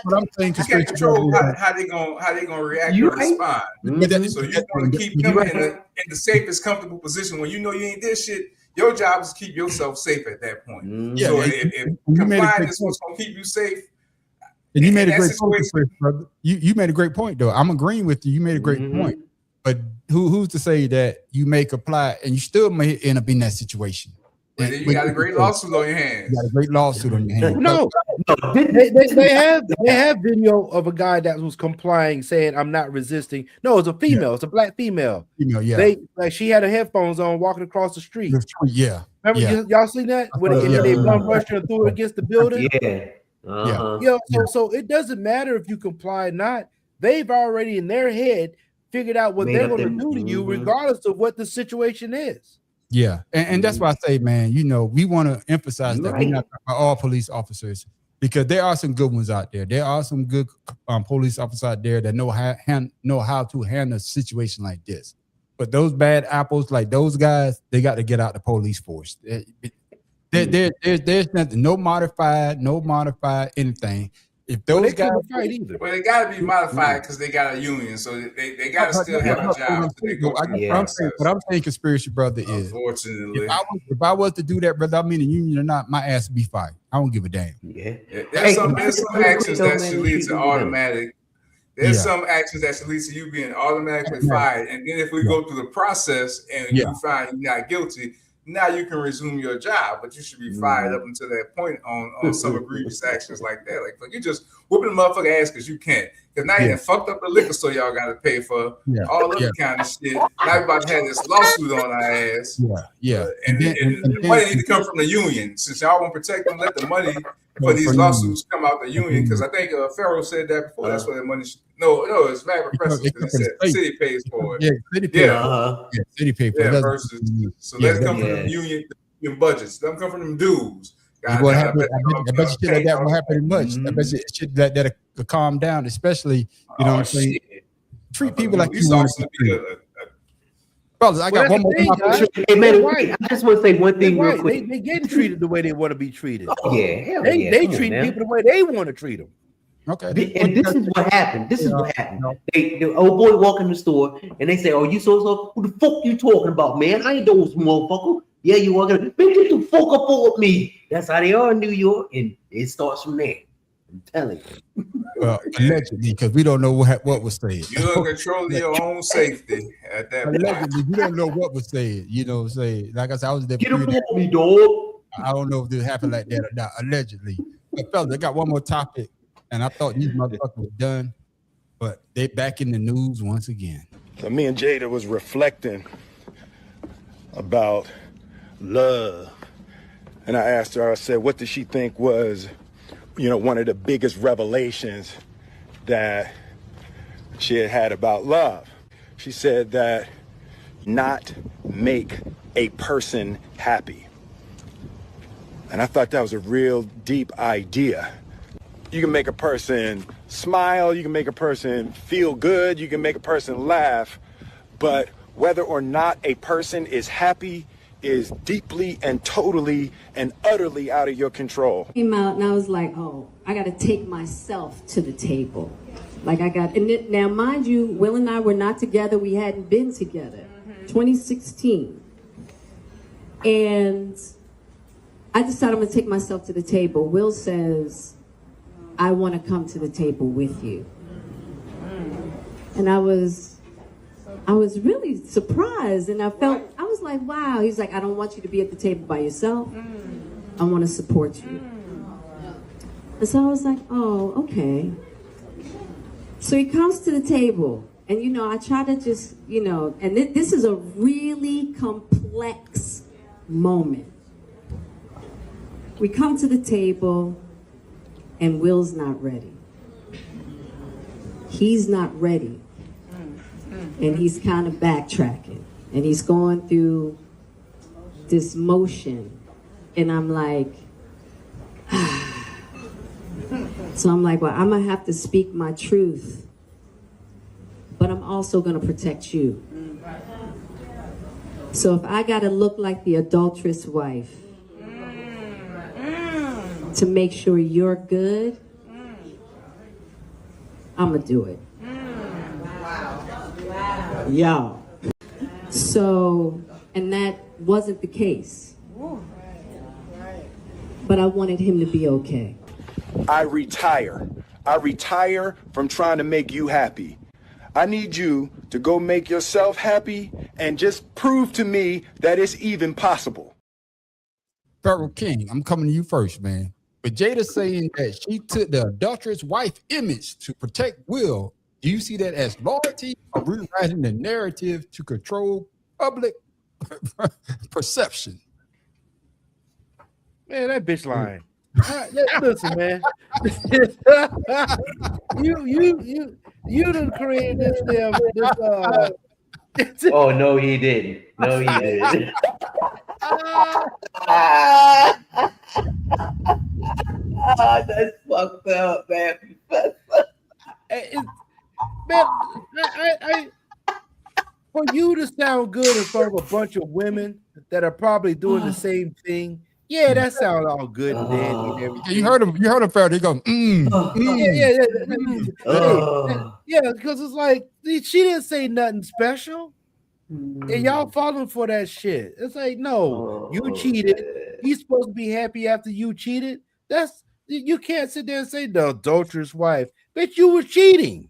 Speaker 4: what I'm saying.
Speaker 3: You can't control how they gonna react or respond. So you want to keep them in the safest, comfortable position. When you know you ain't this shit, your job is to keep yourself safe at that point. So if compliance is what's gonna keep you safe.
Speaker 4: And you made a great point, brother. You made a great point, though. I'm agreeing with you. You made a great point. But who's to say that you may comply and you still may end up in that situation?
Speaker 3: But then you got a great lawsuit on your hands.
Speaker 4: You got a great lawsuit on your hands.
Speaker 8: No, they have video of a guy that was complying, saying, "I'm not resisting." No, it's a female. Yeah. It's a black female. She had her headphones on, walking across the street.
Speaker 4: Yeah.
Speaker 8: Remember, y'all seen that? When they rushed her through against the building. So it doesn't matter if you comply or not. They've already in their head figured out what they're going to do to you, regardless of what the situation is.
Speaker 4: Yeah, and that's why I say, man, you know, we want to emphasize that we're not all police officers, because there are some good ones out there. There are some good police officers out there that know how to handle a situation like this. But those bad apples, like those guys, they got to get out the police force. There's nothing, no modified anything. If those guys,
Speaker 3: well, they got to be modified because they got a union, so they got to still have a job.
Speaker 4: What I'm saying, conspiracy brother, is
Speaker 3: unfortunately,
Speaker 4: if I was to do that, brother, I mean a union or not, my ass would be fired. I don't give a damn.
Speaker 3: There's some actions that should lead to automatic. There's some actions that should lead to you being automatically fired, and then if we go through the process and you find you're not guilty, now you can resume your job, but you should be fired up until that point on some egregious actions like that. Like you just whooping the motherfucker ass because you can't. Because now you done fucked up the liquor store y'all got to pay for, all other kind of shit. Now you're about to have this lawsuit on our ass. And the money need to come from the union. Since y'all want to protect them, let the money for these lawsuits come out the union. Because I think Pharaoh said that before. That's where the money should. No, it's mad repressive. He said the city pays for it.
Speaker 4: City pays for it.
Speaker 3: Versus. So let's come from the union budgets. Let them come from them dues.
Speaker 4: I bet you shit like that won't happen much. I bet you shit that could calm down, especially, you know what I'm saying? Treat people like you want to be treated. Brothers, I got one more thing.
Speaker 2: Hey, man, I just want to say one thing real quick.
Speaker 8: They getting treated the way they want to be treated.
Speaker 2: Oh, yeah.
Speaker 8: They treat people the way they want to treat them.
Speaker 2: Okay. And this is what happened. The old boy walk in the store and they say, "Oh, you so who the fuck you talking about, man? I ain't those motherfucker." Yeah, you walking. Man, get the fuck up on me. That's how they are in New York, and it starts from there. I'm telling you.
Speaker 4: Well, allegedly, because we don't know what was said.
Speaker 3: You're in control of your own safety at that point.
Speaker 4: Allegedly, we don't know what was said. You know, say like I said, I was there.
Speaker 2: Get up on me, dog.
Speaker 4: I don't know if it happened like that or not. Allegedly, but fellas, I got one more topic. And I thought these motherfuckers were done, but they back in the news once again.
Speaker 16: So me and Jada was reflecting about love. And I asked her, I said, what did she think was, one of the biggest revelations that she had about love? She said that not make a person happy. And I thought that was a real deep idea. You can make a person smile, you can make a person feel good, you can make a person laugh, but whether or not a person is happy is deeply and totally and utterly out of your control.
Speaker 17: I came out and I was like, oh, I got to take myself to the table. Now mind you, Will and I were not together, we hadn't been together, 2016. And I decided I'm going to take myself to the table. Will says, I want to come to the table with you. And I was really surprised, and I was like, wow. He's like, I don't want you to be at the table by yourself. I want to support you. And so I was like, oh, okay. So he comes to the table, and I try to just, and this is a really complex moment. We come to the table, and Will's not ready. He's not ready. and he's kind of backtracking, and he's going through this motion, and I'm like, so I'm like, well, I'm gonna have to speak my truth, but I'm also gonna protect you. So if I gotta look like the adulterous wife to make sure you're good, I'm gonna do it. Y'all. So, and that wasn't the case. But I wanted him to be okay.
Speaker 16: I retire. I retire from trying to make you happy. I need you to go make yourself happy and just prove to me that it's even possible.
Speaker 4: Pharaoh King, I'm coming to you first, man. But Jada saying that she took the adulterous wife image to protect Will, do you see that as loyalty or rewriting the narrative to control public perception?
Speaker 8: Man, that bitch lying. Listen, man. you done created this damn
Speaker 2: Oh no, he didn't. No, he didn't. That's fucked up, man.
Speaker 8: Man, I for you to sound good in front of a bunch of women that are probably doing the same thing, yeah, that sounds all good and dandy and everything.
Speaker 4: You heard him, Pharaoh. They go,
Speaker 8: Yeah, because it's like she didn't say nothing special, and y'all falling for that shit. It's like, no, you cheated. He's supposed to be happy after you cheated. You can't sit there and say the adulterous wife. Bitch, you were cheating.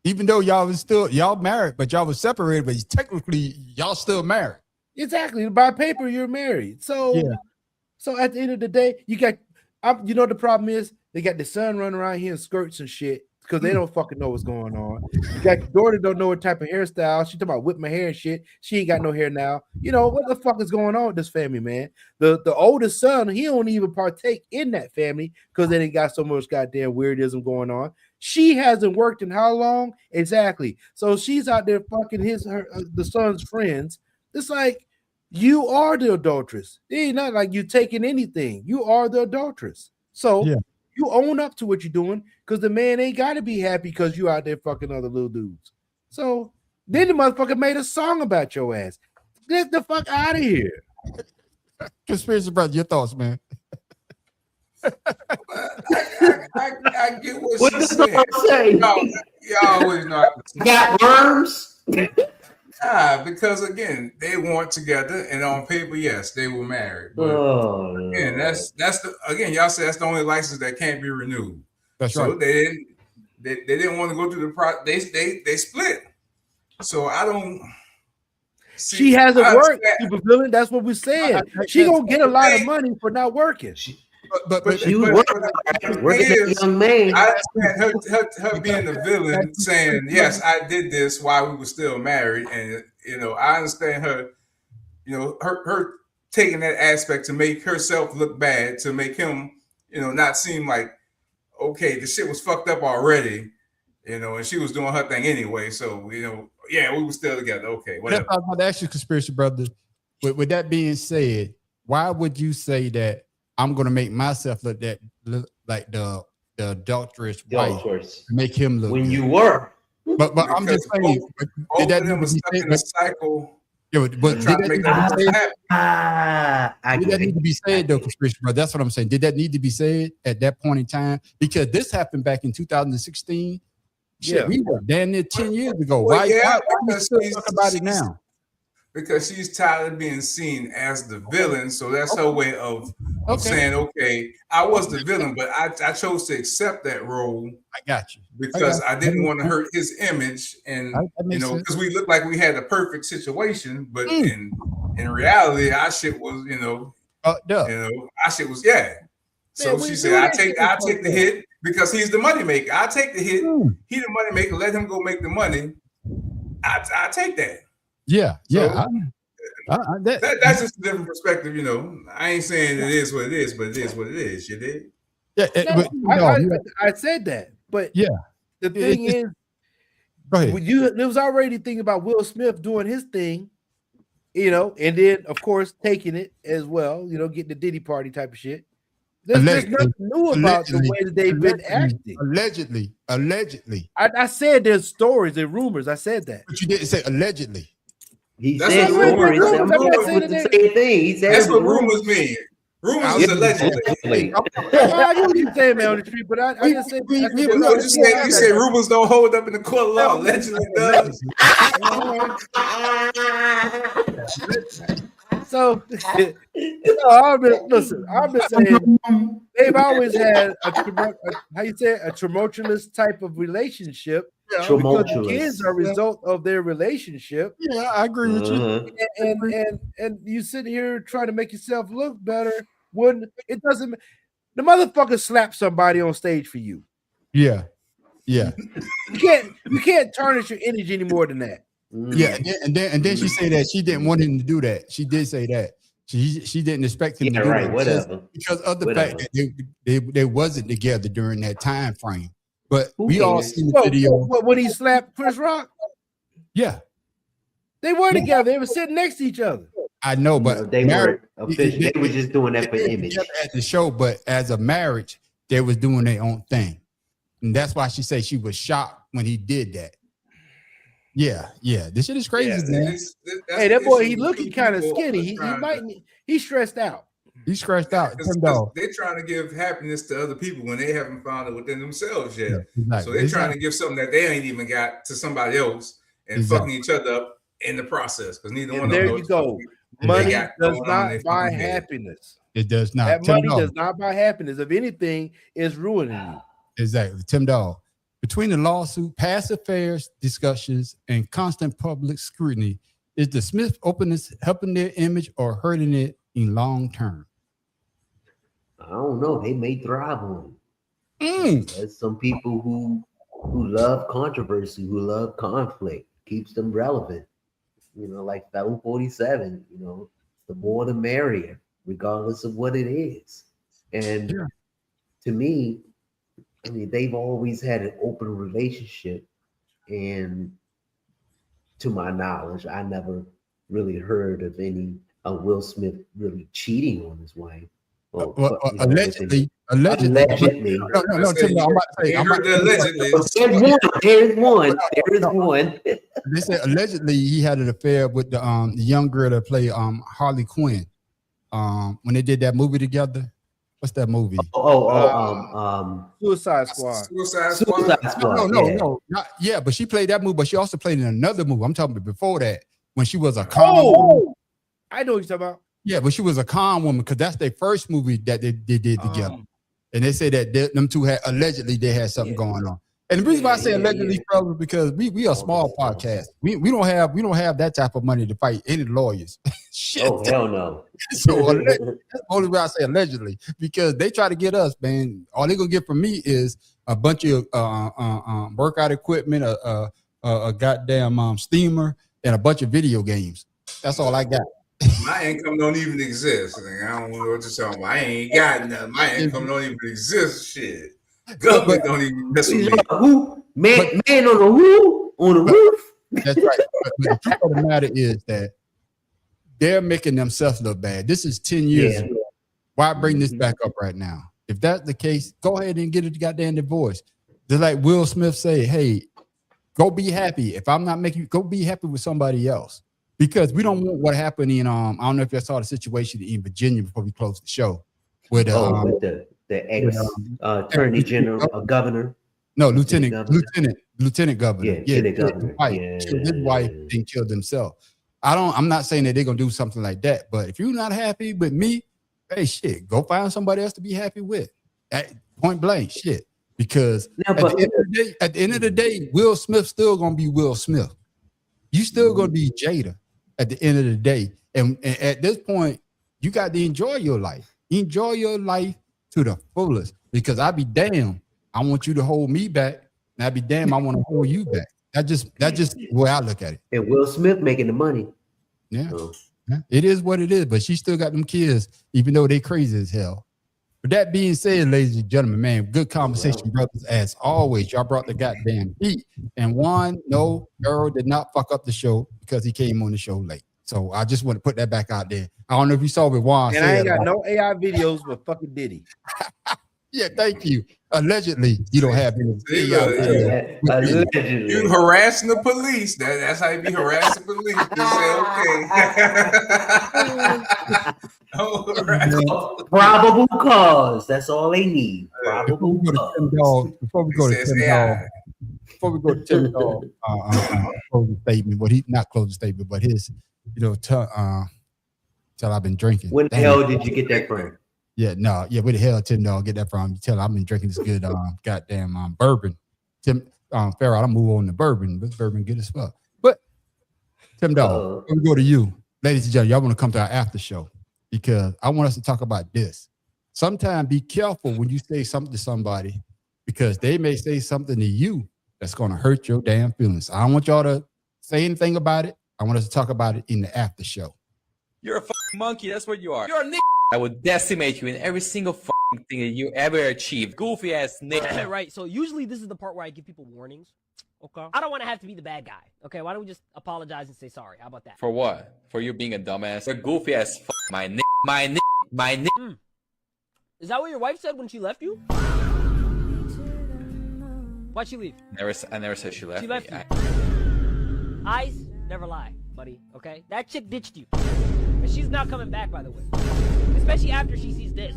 Speaker 4: Even though y'all married, but y'all was separated, but technically y'all still married.
Speaker 8: Exactly. By paper, you're married. So, so at the end of the day, you got, you know, the problem is they got the son running around here in skirts and shit because they don't fucking know what's going on. You got your daughter don't know what type of hairstyle. She talking about whip my hair and shit. She ain't got no hair now. You know, what the fuck is going on with this family, man? The oldest son, he don't even partake in that family because they ain't got so much goddamn weirdism going on. She hasn't worked in how long? Exactly. So she's out there fucking the son's friends. It's like, you are the adulteress. It ain't not like you taking anything. You are the adulteress. So you own up to what you're doing because the man ain't got to be happy because you out there fucking other little dudes. So then the motherfucker made a song about your ass. Get the fuck out of here.
Speaker 18: Conspiracy brother, your thoughts, man.
Speaker 3: I get what
Speaker 2: What
Speaker 3: she's
Speaker 2: does the
Speaker 3: saying.
Speaker 2: song say?
Speaker 3: Y'all always know.
Speaker 2: Got worms?
Speaker 3: Because again, they weren't together, and on paper, yes, they were married. But again, that's the y'all said that's the only license that can't be renewed.
Speaker 4: That's
Speaker 3: so
Speaker 4: right.
Speaker 3: They didn't want to go through the process. They split. So I don't. See,
Speaker 8: she hasn't worked, super villain. That's what we said. She gonna get a lot of money for not working.
Speaker 3: But
Speaker 2: she was working as a young man.
Speaker 3: I understand her being the villain, saying yes, I did this while we were still married, and I understand her. Her taking that aspect to make herself look bad, to make him, not seem like okay, the shit was fucked up already, and she was doing her thing anyway. So yeah, we were still together. Okay, whatever.
Speaker 4: That's about to ask you, conspiracy brother. With that being said, why would you say that I'm going to make myself look like the adulterous wife, make him look
Speaker 2: when
Speaker 4: good?
Speaker 2: you were?
Speaker 4: But I'm just saying, did that need to be said?
Speaker 3: In a cycle.
Speaker 4: Yeah, but did that need to be said though, conspiracy brother? That's what I'm saying. Did that need to be said at that point in time? Because this happened back in 2016. Shit, we were damn near 10 years ago. Why we still talk about it now?
Speaker 3: Because she's tired of being seen as the villain. So that's her way of saying, okay, I was the villain, but I chose to accept that role.
Speaker 4: I got you.
Speaker 3: Because I didn't want to hurt his image. And, because we looked like we had a perfect situation, but in reality, our shit was, our shit was, So she said, I take the hit because he's the moneymaker. I take the hit. He the moneymaker. Let him go make the money. I take that.
Speaker 4: Yeah.
Speaker 3: That's just a different perspective, I ain't saying it is what it is, but it is what it is. You did?
Speaker 8: Yeah, I said that, but the thing is,
Speaker 4: Go ahead.
Speaker 8: There was already thinking about Will Smith doing his thing, you know, and then of course taking it as well, you know, getting the Diddy party type of shit. There's nothing new about the way that they've been acting.
Speaker 4: Allegedly.
Speaker 8: I said there's stories and rumors. I said that.
Speaker 4: But you didn't say allegedly.
Speaker 2: He said rumors. Rumors was the same thing. He said
Speaker 3: that's what rumors mean. Rumors is allegedly.
Speaker 8: I knew you saying man on the street, but I just said
Speaker 3: you say rumors don't hold up in the court of law. Allegedly does.
Speaker 8: So, I've been saying they've always had a tumultuous type of relationship. Because the kids are a result of their relationship.
Speaker 4: Yeah, I agree with you.
Speaker 8: And you sit here trying to make yourself look better when it doesn't. The motherfucker slapped somebody on stage for you.
Speaker 4: Yeah.
Speaker 8: You can't tarnish your energy any more than that.
Speaker 4: Yeah, and then she said that she didn't want him to do that. She did say that. She didn't expect him to do that.
Speaker 2: Whatever.
Speaker 4: Because of the fact that they wasn't together during that time frame. But we all seen the video.
Speaker 8: When he slapped Chris Rock?
Speaker 4: Yeah.
Speaker 8: They were together. They were sitting next to each other.
Speaker 4: I know, but
Speaker 2: they were just doing that for image.
Speaker 4: At the show, but as a marriage, they was doing their own thing. And that's why she said she was shocked when he did that. Yeah. This shit is crazy, man.
Speaker 8: Hey, that boy, he looking kind of skinny. He's stressed out.
Speaker 4: He's scratched out.
Speaker 3: They're trying to give happiness to other people when they haven't found it within themselves yet.
Speaker 4: Yeah, exactly.
Speaker 3: So they're trying to give something that they ain't even got to somebody else and fucking each other up in the process. Because neither one of them.
Speaker 8: There you go. Money does not buy happiness.
Speaker 4: It does not.
Speaker 8: That money does not buy happiness. If anything, it's ruining you.
Speaker 4: Exactly. Tim Dog. Between the lawsuit, past affairs discussions, and constant public scrutiny, is the Smith openness helping their image or hurting it in long term?
Speaker 2: I don't know. They may thrive on it. There's some people who love controversy, who love conflict, keeps them relevant. You know, like Felon 47. You know, the more the merrier, regardless of what it is. And to me, I mean, they've always had an open relationship, and to my knowledge, I never really heard of any Will Smith really cheating on his wife.
Speaker 4: Allegedly.
Speaker 2: No,
Speaker 4: I'm about to say.
Speaker 2: There's one.
Speaker 4: They said allegedly he had an affair with the young girl that played Harley Quinn. When they did that movie together. What's that movie?
Speaker 8: Suicide Squad.
Speaker 4: No. But she played that movie, but she also played in another movie. I'm talking about before that, when she was a con woman.
Speaker 8: I know what you're talking about.
Speaker 4: Yeah, but she was a con woman because that's their first movie that they did together. And they say that them two had allegedly they had something going on. And the reason why I say allegedly, probably because we are a small podcast. We don't have that type of money to fight any lawyers. Shit.
Speaker 2: Oh hell no.
Speaker 4: So that's the only way I say allegedly, because they try to get us, man. All they're gonna get from me is a bunch of workout equipment, a goddamn steamer, and a bunch of video games. That's all I got.
Speaker 3: My income don't even exist. I don't know what you're talking about. I ain't got nothing. My income don't even exist. Shit. Government don't even mess with me.
Speaker 2: Man on the roof.
Speaker 4: That's right. But the truth of the matter is that they're making themselves look bad. This is 10 years ago. Why bring this back up right now? If that's the case, go ahead and get a goddamn divorce. Just like Will Smith say, hey, go be happy. If I'm not making you, go be happy with somebody else. Because we don't want what happened in I don't know if you saw the situation in Virginia before we closed the show. With
Speaker 2: the ex attorney general, governor.
Speaker 4: No, lieutenant governor.
Speaker 2: Lieutenant governor.
Speaker 4: Killed his wife and killed himself. I'm not saying that they're gonna do something like that, but if you're not happy with me, hey shit, go find somebody else to be happy with. Point blank, shit. Because at the end of the day, Will Smith still gonna be Will Smith. You still gonna be Jada at the end of the day. And at this point, you got to enjoy your life. Enjoy your life to the fullest. Because I be damned, I want you to hold me back. And I be damned, I want to hold you back. That's just the way I look at it.
Speaker 2: And Will Smith making the money.
Speaker 4: Yeah. It is what it is, but she still got them kids, even though they crazy as hell. With that being said, ladies and gentlemen, man, good conversation, brothers. As always, y'all brought the goddamn heat. And one, no, Earl did not fuck up the show because he came on the show late. So I just want to put that back out there. I don't know if you saw what Juan
Speaker 8: And
Speaker 4: said.
Speaker 8: I ain't got no AI videos but fucking Diddy.
Speaker 4: Yeah, thank you. Allegedly, you don't have any AI videos.
Speaker 2: Allegedly.
Speaker 3: You harassing the police. That's how you be harassing the police. You say, okay.
Speaker 2: Probable cause. That's all they need. Probable cause.
Speaker 4: Before we go to Tim Dog, closing statement. Well, he not closing statement, but his, till I've been drinking.
Speaker 2: When the hell did you get that from?
Speaker 4: Yeah, no, yeah, where the hell Tim Dog get that from? You tell I've been drinking this good goddamn bourbon. Tim Farrell, I'll move on to bourbon. This bourbon good as fuck. But Tim Dog, let me go to you. Ladies and gentlemen, y'all want to come to our after show because I want us to talk about this. Sometimes be careful when you say something to somebody because they may say something to you that's going to hurt your damn feelings. I don't want y'all to say anything about it. I want us to talk about it in the after show.
Speaker 19: You're a fucking monkey. That's what you are. You're a nigga. I will decimate you in every single fucking thing that you ever achieved. Goofy ass nigga.
Speaker 20: Right. So usually this is the part where I give people warnings. Okay. I don't want to have to be the bad guy. Okay. Why don't we just apologize and say sorry? How about that?
Speaker 19: For what? For you being a dumbass? You're goofy ass my nigga. My nigga. My nigga.
Speaker 20: Is that what your wife said when she left you? Why'd she leave?
Speaker 19: I never said she left.
Speaker 20: She left
Speaker 19: me.
Speaker 20: you. Eyes never lie, buddy. Okay. That chick ditched you. And she's not coming back, by the way. Especially after she sees this.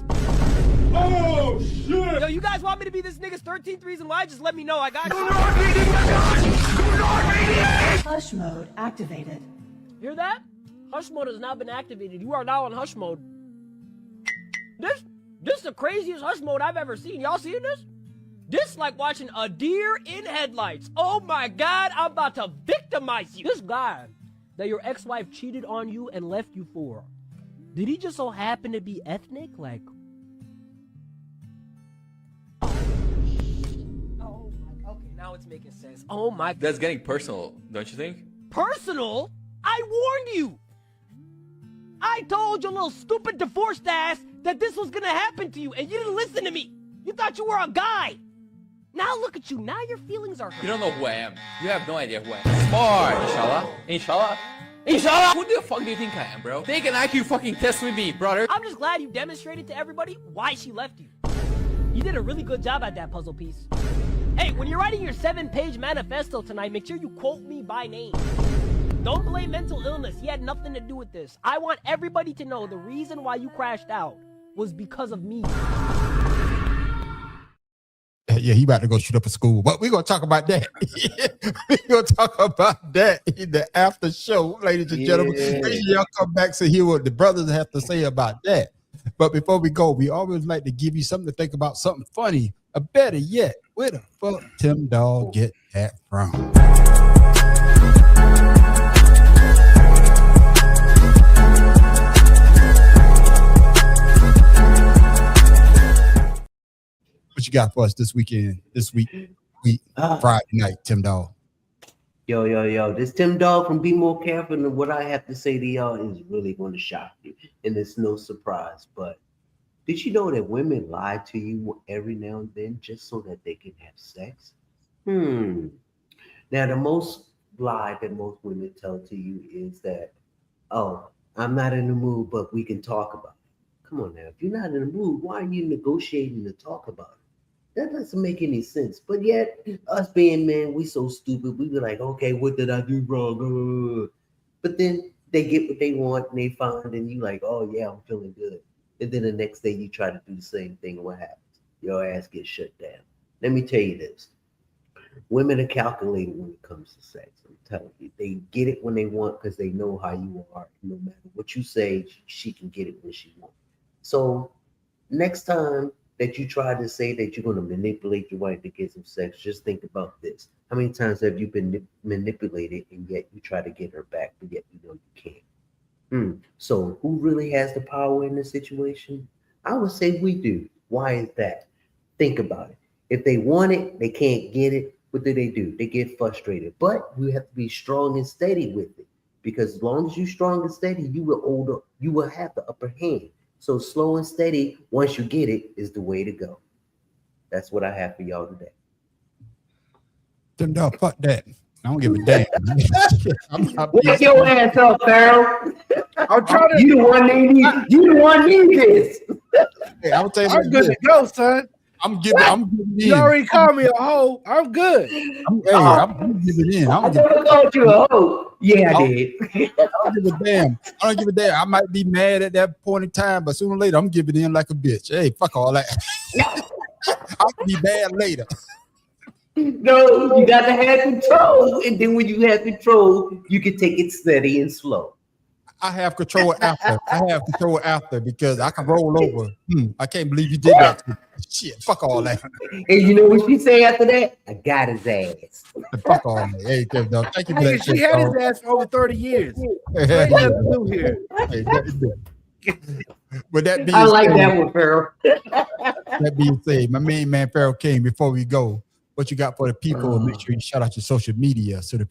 Speaker 1: Oh, shit!
Speaker 20: Yo, you guys want me to be this nigga's 13th reason why? Just let me know. I got you.
Speaker 21: Hush mode activated.
Speaker 20: Hear that? Hush mode has now been activated. You are now on hush mode. This is the craziest hush mode I've ever seen. Y'all seeing this? This like watching a deer in headlights. Oh my God, I'm about to victimize you. This guy that your ex-wife cheated on you and left you for, did he just so happen to be ethnic? Like, oh my, okay, now it's making sense. Oh my God.
Speaker 19: That's getting personal, don't you think?
Speaker 20: Personal? I warned you. I told your little stupid divorced ass that this was gonna happen to you, and you didn't listen to me. You thought you were a guy. Now look at you. Now your feelings are hurt.
Speaker 19: You don't know who I am. You have no idea who I am. Smart. Inshallah. Inshallah. Inshallah. Who the fuck do you think I am, bro? Take an IQ fucking test with me, brother.
Speaker 20: I'm just glad you demonstrated to everybody why she left you. You did a really good job at that puzzle piece. Hey, when you're writing your 7-page manifesto tonight, make sure you quote me by name. Don't blame mental illness. He had nothing to do with this. I want everybody to know the reason why you crashed out was because of me.
Speaker 4: Yeah, he about to go shoot up a school, but we're gonna talk about that. We're gonna talk about that in the after show, ladies and gentlemen. Make sure y'all come back to hear what the brothers have to say about that. But before we go, we always like to give you something to think about, something funny, or better yet, where the fuck Tim Dog get that from? What you got for us this week, Friday night, Tim Dog?
Speaker 2: Yo. This Tim Dog from Be More Careful, and what I have to say to y'all is really going to shock you. And it's no surprise. But did you know that women lie to you every now and then just so that they can have sex? Now, the most lie that most women tell to you is that, oh, I'm not in the mood, but we can talk about it. Come on now. If you're not in the mood, why are you negotiating to talk about it? That doesn't make any sense. But yet, us being men, we so stupid. We be like, okay, what did I do wrong? But then they get what they want and they find, and you like, oh yeah, I'm feeling good. And then the next day you try to do the same thing, and what happens? Your ass gets shut down. Let me tell you this. Women are calculated when it comes to sex. I'm telling you. They get it when they want because they know how you are. No matter what you say, she can get it when she wants. So next time that you try to say that you're going to manipulate your wife to get some sex, just think about this. How many times have you been manipulated and yet you try to get her back, but yet you know you can't? So who really has the power in this situation? I would say we do. Why is that? Think about it. If they want it, they can't get it. What do? They get frustrated. But you have to be strong and steady with it. Because as long as you're strong and steady, you will have the upper hand. So slow and steady, once you get it, is the way to go. That's what I have for y'all today.
Speaker 4: No, fuck that. I don't give a damn.
Speaker 2: Wake your ass up, Farrell.
Speaker 8: I'm trying to.
Speaker 2: You the one need this.
Speaker 4: Hey, I'm telling
Speaker 8: I'm good to go, son.
Speaker 4: I'm giving in.
Speaker 8: You already called me a hoe. I'm good.
Speaker 4: I'm giving in.
Speaker 2: I never called you a hoe. Yeah, I did.
Speaker 4: I don't give a damn. I don't give a damn. I might be mad at that point in time, but sooner or later, I'm giving in like a bitch. Hey, fuck all that. I'll be bad later.
Speaker 2: No, you got to have control. And then when you have control, you can take it steady and slow.
Speaker 4: I have control after because I can roll over. I can't believe you did that. Shit, fuck all that.
Speaker 2: And you know what she say after that? I got his ass.
Speaker 4: Fuck all that. Hey, Kev, dog. Thank you for that.
Speaker 8: She had his ass for over 30 years. Ain't nothing to do here.
Speaker 4: But that being
Speaker 2: I like that one, Farrell.
Speaker 4: That being said, my main man Farrell King, before we go, what you got for the people? Make sure you shout out your social media so the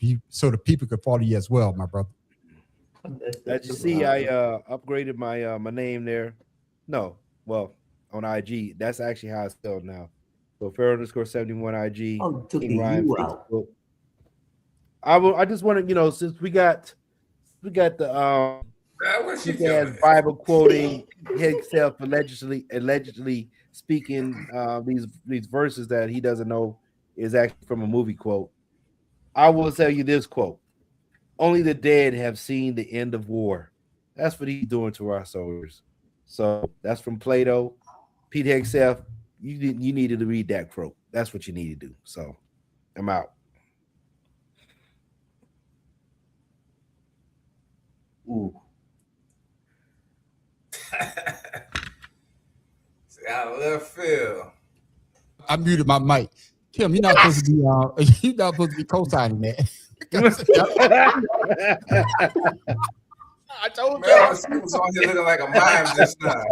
Speaker 4: people can follow you as well, my brother.
Speaker 8: As you see, I upgraded my my name there. No, well, on IG. That's actually how it's spelled now. So Farrell_71 IG.
Speaker 2: Oh, took the
Speaker 8: King Ryan
Speaker 2: U out.
Speaker 8: Facebook. I just want to, since we got the has Bible quoting himself allegedly speaking these verses that he doesn't know is actually from a movie quote. I will tell you this quote: "Only the dead have seen the end of war." That's what he's doing to our soldiers. So that's from Plato. Pete Hegseth, you needed to read that quote. That's what you need to do. So I'm out.
Speaker 2: Ooh.
Speaker 3: Out of left field.
Speaker 4: I muted my mic. Kim, you're not supposed to be co-signing that. I told you.
Speaker 3: Man, she was on here looking like a mime just now.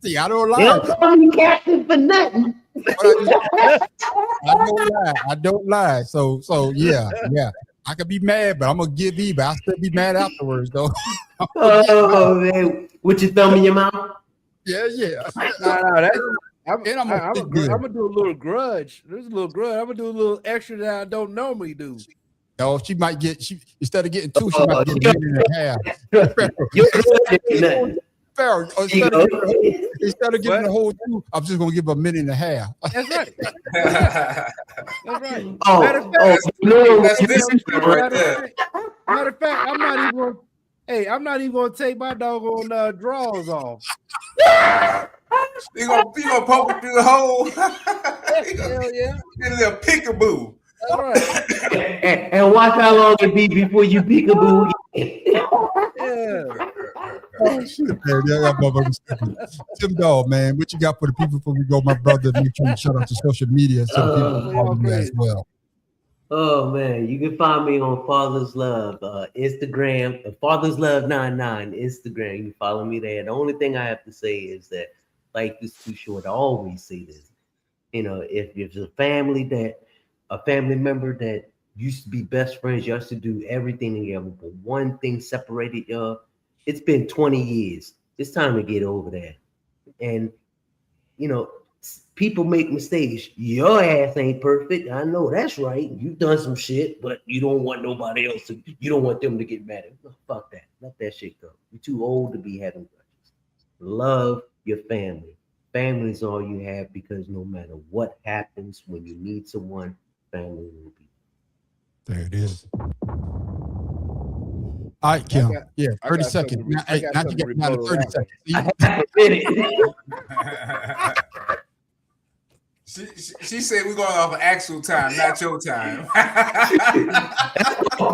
Speaker 4: See, I don't lie.
Speaker 2: They don't call me captain for nothing.
Speaker 4: I don't lie. So yeah. I could be mad, but I'm gonna give E, but I'll still be mad afterwards, though.
Speaker 2: Oh man, with your thumb in your mouth?
Speaker 4: Yeah.
Speaker 8: I'm gonna do a little grudge. There's a little grudge. I'm gonna do a little extra that I don't normally do.
Speaker 4: Oh, she might get instead of getting 2, she might get a minute and a half. Farrell, instead of giving the whole 2, I'm just gonna give a minute and a half.
Speaker 8: That's right. That's right. Matter of fact, I'm not even gonna take my doggone drawers off.
Speaker 3: You gonna poke it through the hole?
Speaker 8: Hell yeah.
Speaker 3: Get a little peekaboo.
Speaker 8: All right.
Speaker 2: And watch how long it be before you peekaboo.
Speaker 8: Yeah.
Speaker 4: Oh, shit, man. Tim Dog, man, what you got for the people before we go, my brother? Make sure you shout out to social media so the people can follow you as well.
Speaker 2: Oh man, you can find me on Father's Love Instagram, Father's Love 99 Instagram. You can follow me there. The only thing I have to say is that life is too short. I always say this. If there's a family member that used to be best friends, y'all used to do everything together, but one thing separated y'all. It's been 20 years. It's time to get over that. And people make mistakes. Your ass ain't perfect. I know that's right. You've done some shit, but you don't want nobody else to. You don't want them to get mad at you. Fuck that. Let that shit go. You're too old to be having grudges. Love your family. Family's all you have, because no matter what happens, when you need someone, family will be.
Speaker 4: There it is. All right, Kim. 30 seconds. Now you get down to 30 seconds.
Speaker 2: I
Speaker 3: She said we're going off of actual time, not your time.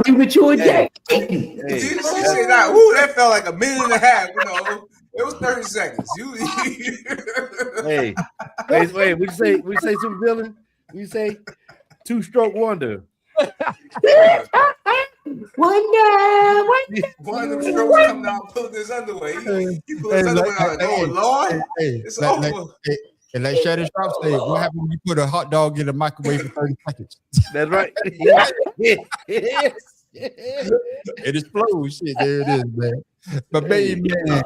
Speaker 2: Premature Jack.
Speaker 3: She said, "Ooh, that felt like a minute and a half." It was 30 seconds.
Speaker 8: Hey, wait. Would you say super villain? You say 2-stroke wonder.
Speaker 2: Wonder.
Speaker 3: One of them strokes come down, pull his underwear. He pulled his underwear out. Oh Lord, it's over.
Speaker 4: And like Shannon Sharp said, what happens when you put a hot dog in the microwave for 30 seconds?
Speaker 8: That's right.
Speaker 4: It explodes. Shit, there it is, man. But baby, man,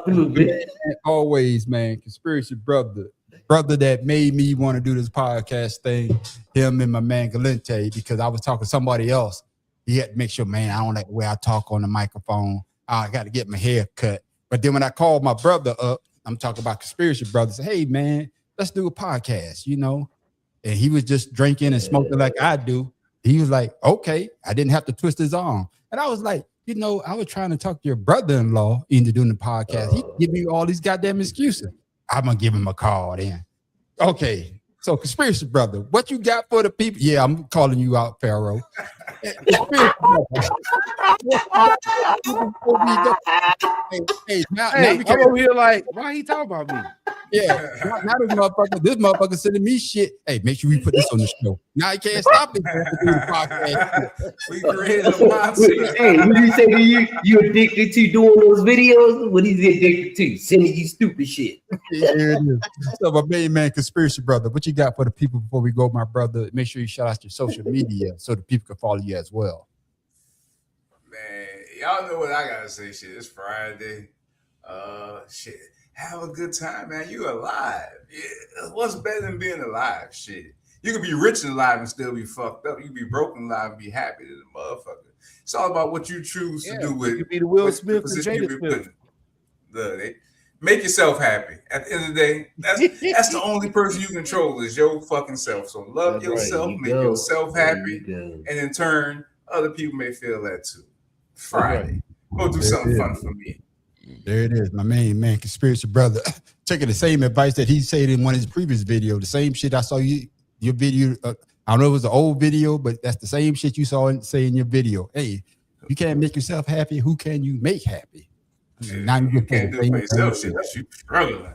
Speaker 4: always, man, conspiracy brother that made me want to do this podcast thing, him and my man Galente, because I was talking to somebody else. He had to make sure, man, I don't like the way I talk on the microphone. I got to get my hair cut. But then when I called my brother up, I'm talking about conspiracy brothers. Hey, man, let's do a podcast, you know? And he was just drinking and smoking like I do. He was like, okay. I didn't have to twist his arm. And I was like, you know, I was trying to talk to your brother-in-law into doing the podcast. He give me all these goddamn excuses. I'm going to give him a call then. Okay. So, conspiracy brother, what you got for the people? Yeah, I'm calling you out, Pharaoh. Hey,
Speaker 8: now I'm over here like, why he talking about me?
Speaker 4: Yeah, now this motherfucker sending me shit. Hey, make sure we put this on the show. Now he can't stop it.
Speaker 3: We created a monster.
Speaker 2: Hey, what did you say to you? You addicted to doing those videos? What is he addicted to? Sending you stupid shit.
Speaker 4: There it is. So, my main man, conspiracy brother, what you got for the people before we go, my brother? Make sure you shout out your social media so the people can follow you as well.
Speaker 3: Man, y'all know what I gotta say. Shit, it's Friday. Shit. Have a good time, man. You alive. Yeah. What's better than being alive? Shit. You can be rich and alive and still be fucked up. You can be broken alive and be happy as a motherfucker. It's all about what you choose to do with.
Speaker 8: You can be the Will Smith and Jada Smith.
Speaker 3: Make yourself happy. At the end of the day, that's the only person you control is your fucking self. So love yourself, make yourself happy, and in turn, other people may feel that too. Friday. Go do something fun for me.
Speaker 4: There it is, my main man, conspiracy brother. Taking the same advice that he said in one of his previous videos. The same shit I saw your video. I don't know if it was an old video, but that's the same shit you saw say in your video. Hey, you can't make yourself happy. Who can you make happy? Now you
Speaker 3: can't do it for yourself. Shit, you struggling.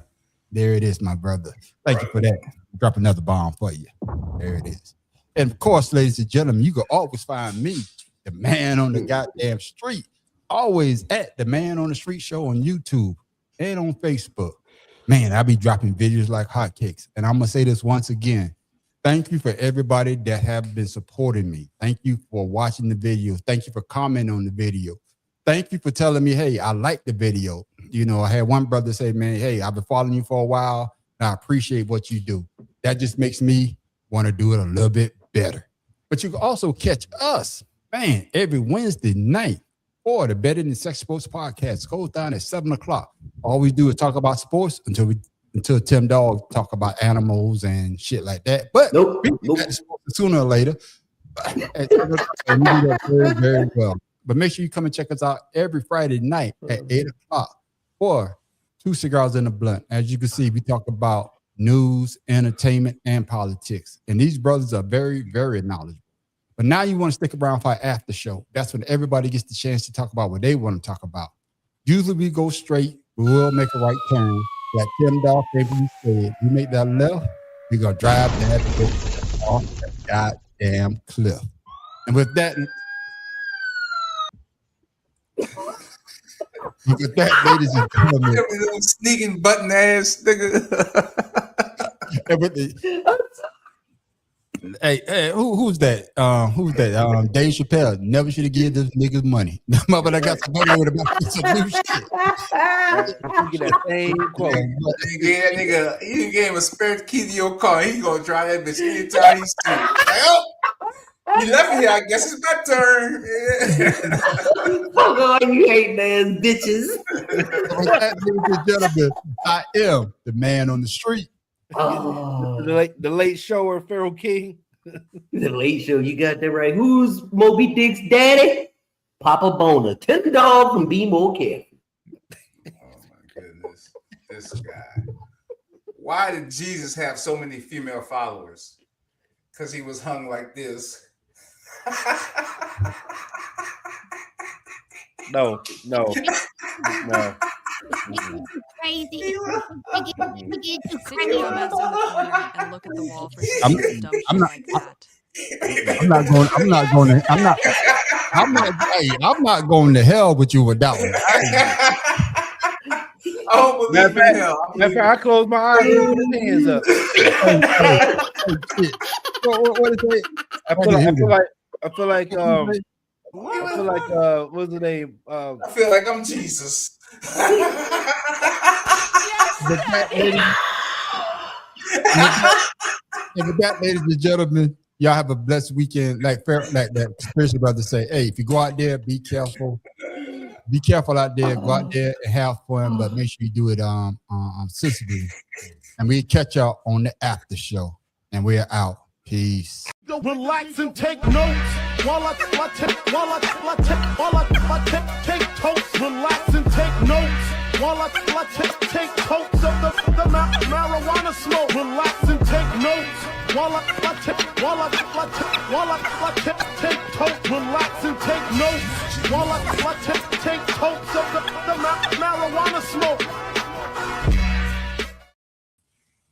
Speaker 4: There it is, my brother. Thank you for that. Drop another bomb for you. There it is. And of course, ladies and gentlemen, you can always find me, the man on the goddamn street. Always at the Man on the Street Show on YouTube and on Facebook. Man, I be dropping videos like hotcakes. And I'm going to say this once again. Thank you for everybody that have been supporting me. Thank you for watching the videos. Thank you for commenting on the video. Thank you for telling me, hey, I like the video. You know, I had one brother say, man, hey, I've been following you for a while, and I appreciate what you do. That just makes me want to do it a little bit better. But you can also catch us, man, every Wednesday night for the Better Than Sex Sports podcast. Goes down at 7 o'clock. All we do is talk about sports until Tim Dog talk about animals and shit like that. But sooner or later, we do that very, very well. But make sure you come and check us out every Friday night at 8 o'clock for Two Cigars and a Blunt. As you can see, we talk about news, entertainment, and politics. And these brothers are very, very knowledgeable. But now you want to stick around for our after show. That's when everybody gets the chance to talk about what they want to talk about. Usually we go straight. We will make a right turn. Like Tim Dog favorite said, you make that left, we're going to drive that off the goddamn cliff. And with that, ladies and gentlemen.
Speaker 3: Little sneaking button ass nigga.
Speaker 4: Hey, who's that? Who's that? Dave Chappelle never should have given this niggas money. But I got some money with about some new shit.
Speaker 8: You get that same quote.
Speaker 3: You gave that nigga, you gave him a spare key to your car. He gonna drive that bitch anytime he's through. Like, oh, you left me here. I guess it's my turn.
Speaker 2: Fuck all you hating ass bitches.
Speaker 4: With that, ladies and gentlemen, I am the man on the street.
Speaker 8: Oh. The late show or Pharaoh King.
Speaker 2: The late show, you got that right. Who's Moby Dick's daddy? Papa Boner. Tim Dog from Be More Careful.
Speaker 3: Oh my goodness. This guy. Why did Jesus have so many female followers? Because he was hung like this.
Speaker 8: No.
Speaker 22: Crazy. You get too
Speaker 11: Sit your dumb ass in the corner and look at the wall for
Speaker 4: I'm not going to hell with you with that one.
Speaker 3: Oh,
Speaker 8: matter of fact, I close my eyes and put his hands up.
Speaker 4: What is it?
Speaker 8: I feel like what's the name?
Speaker 3: I feel like I'm Jesus.
Speaker 4: And with that, ladies and gentlemen, y'all have a blessed weekend. Like that spiritual brother say, hey, if you go out there, be careful. Be careful out there. Go out there and have fun, but make sure you do it sensibly. And we catch y'all on the after show. And we're out. Peace.
Speaker 1: Relax and take notes while I take totes. Relax and take notes while I take totes of the marijuana smoke. Relax and take notes while I take totes. Relax and take notes while I take totes of the marijuana smoke.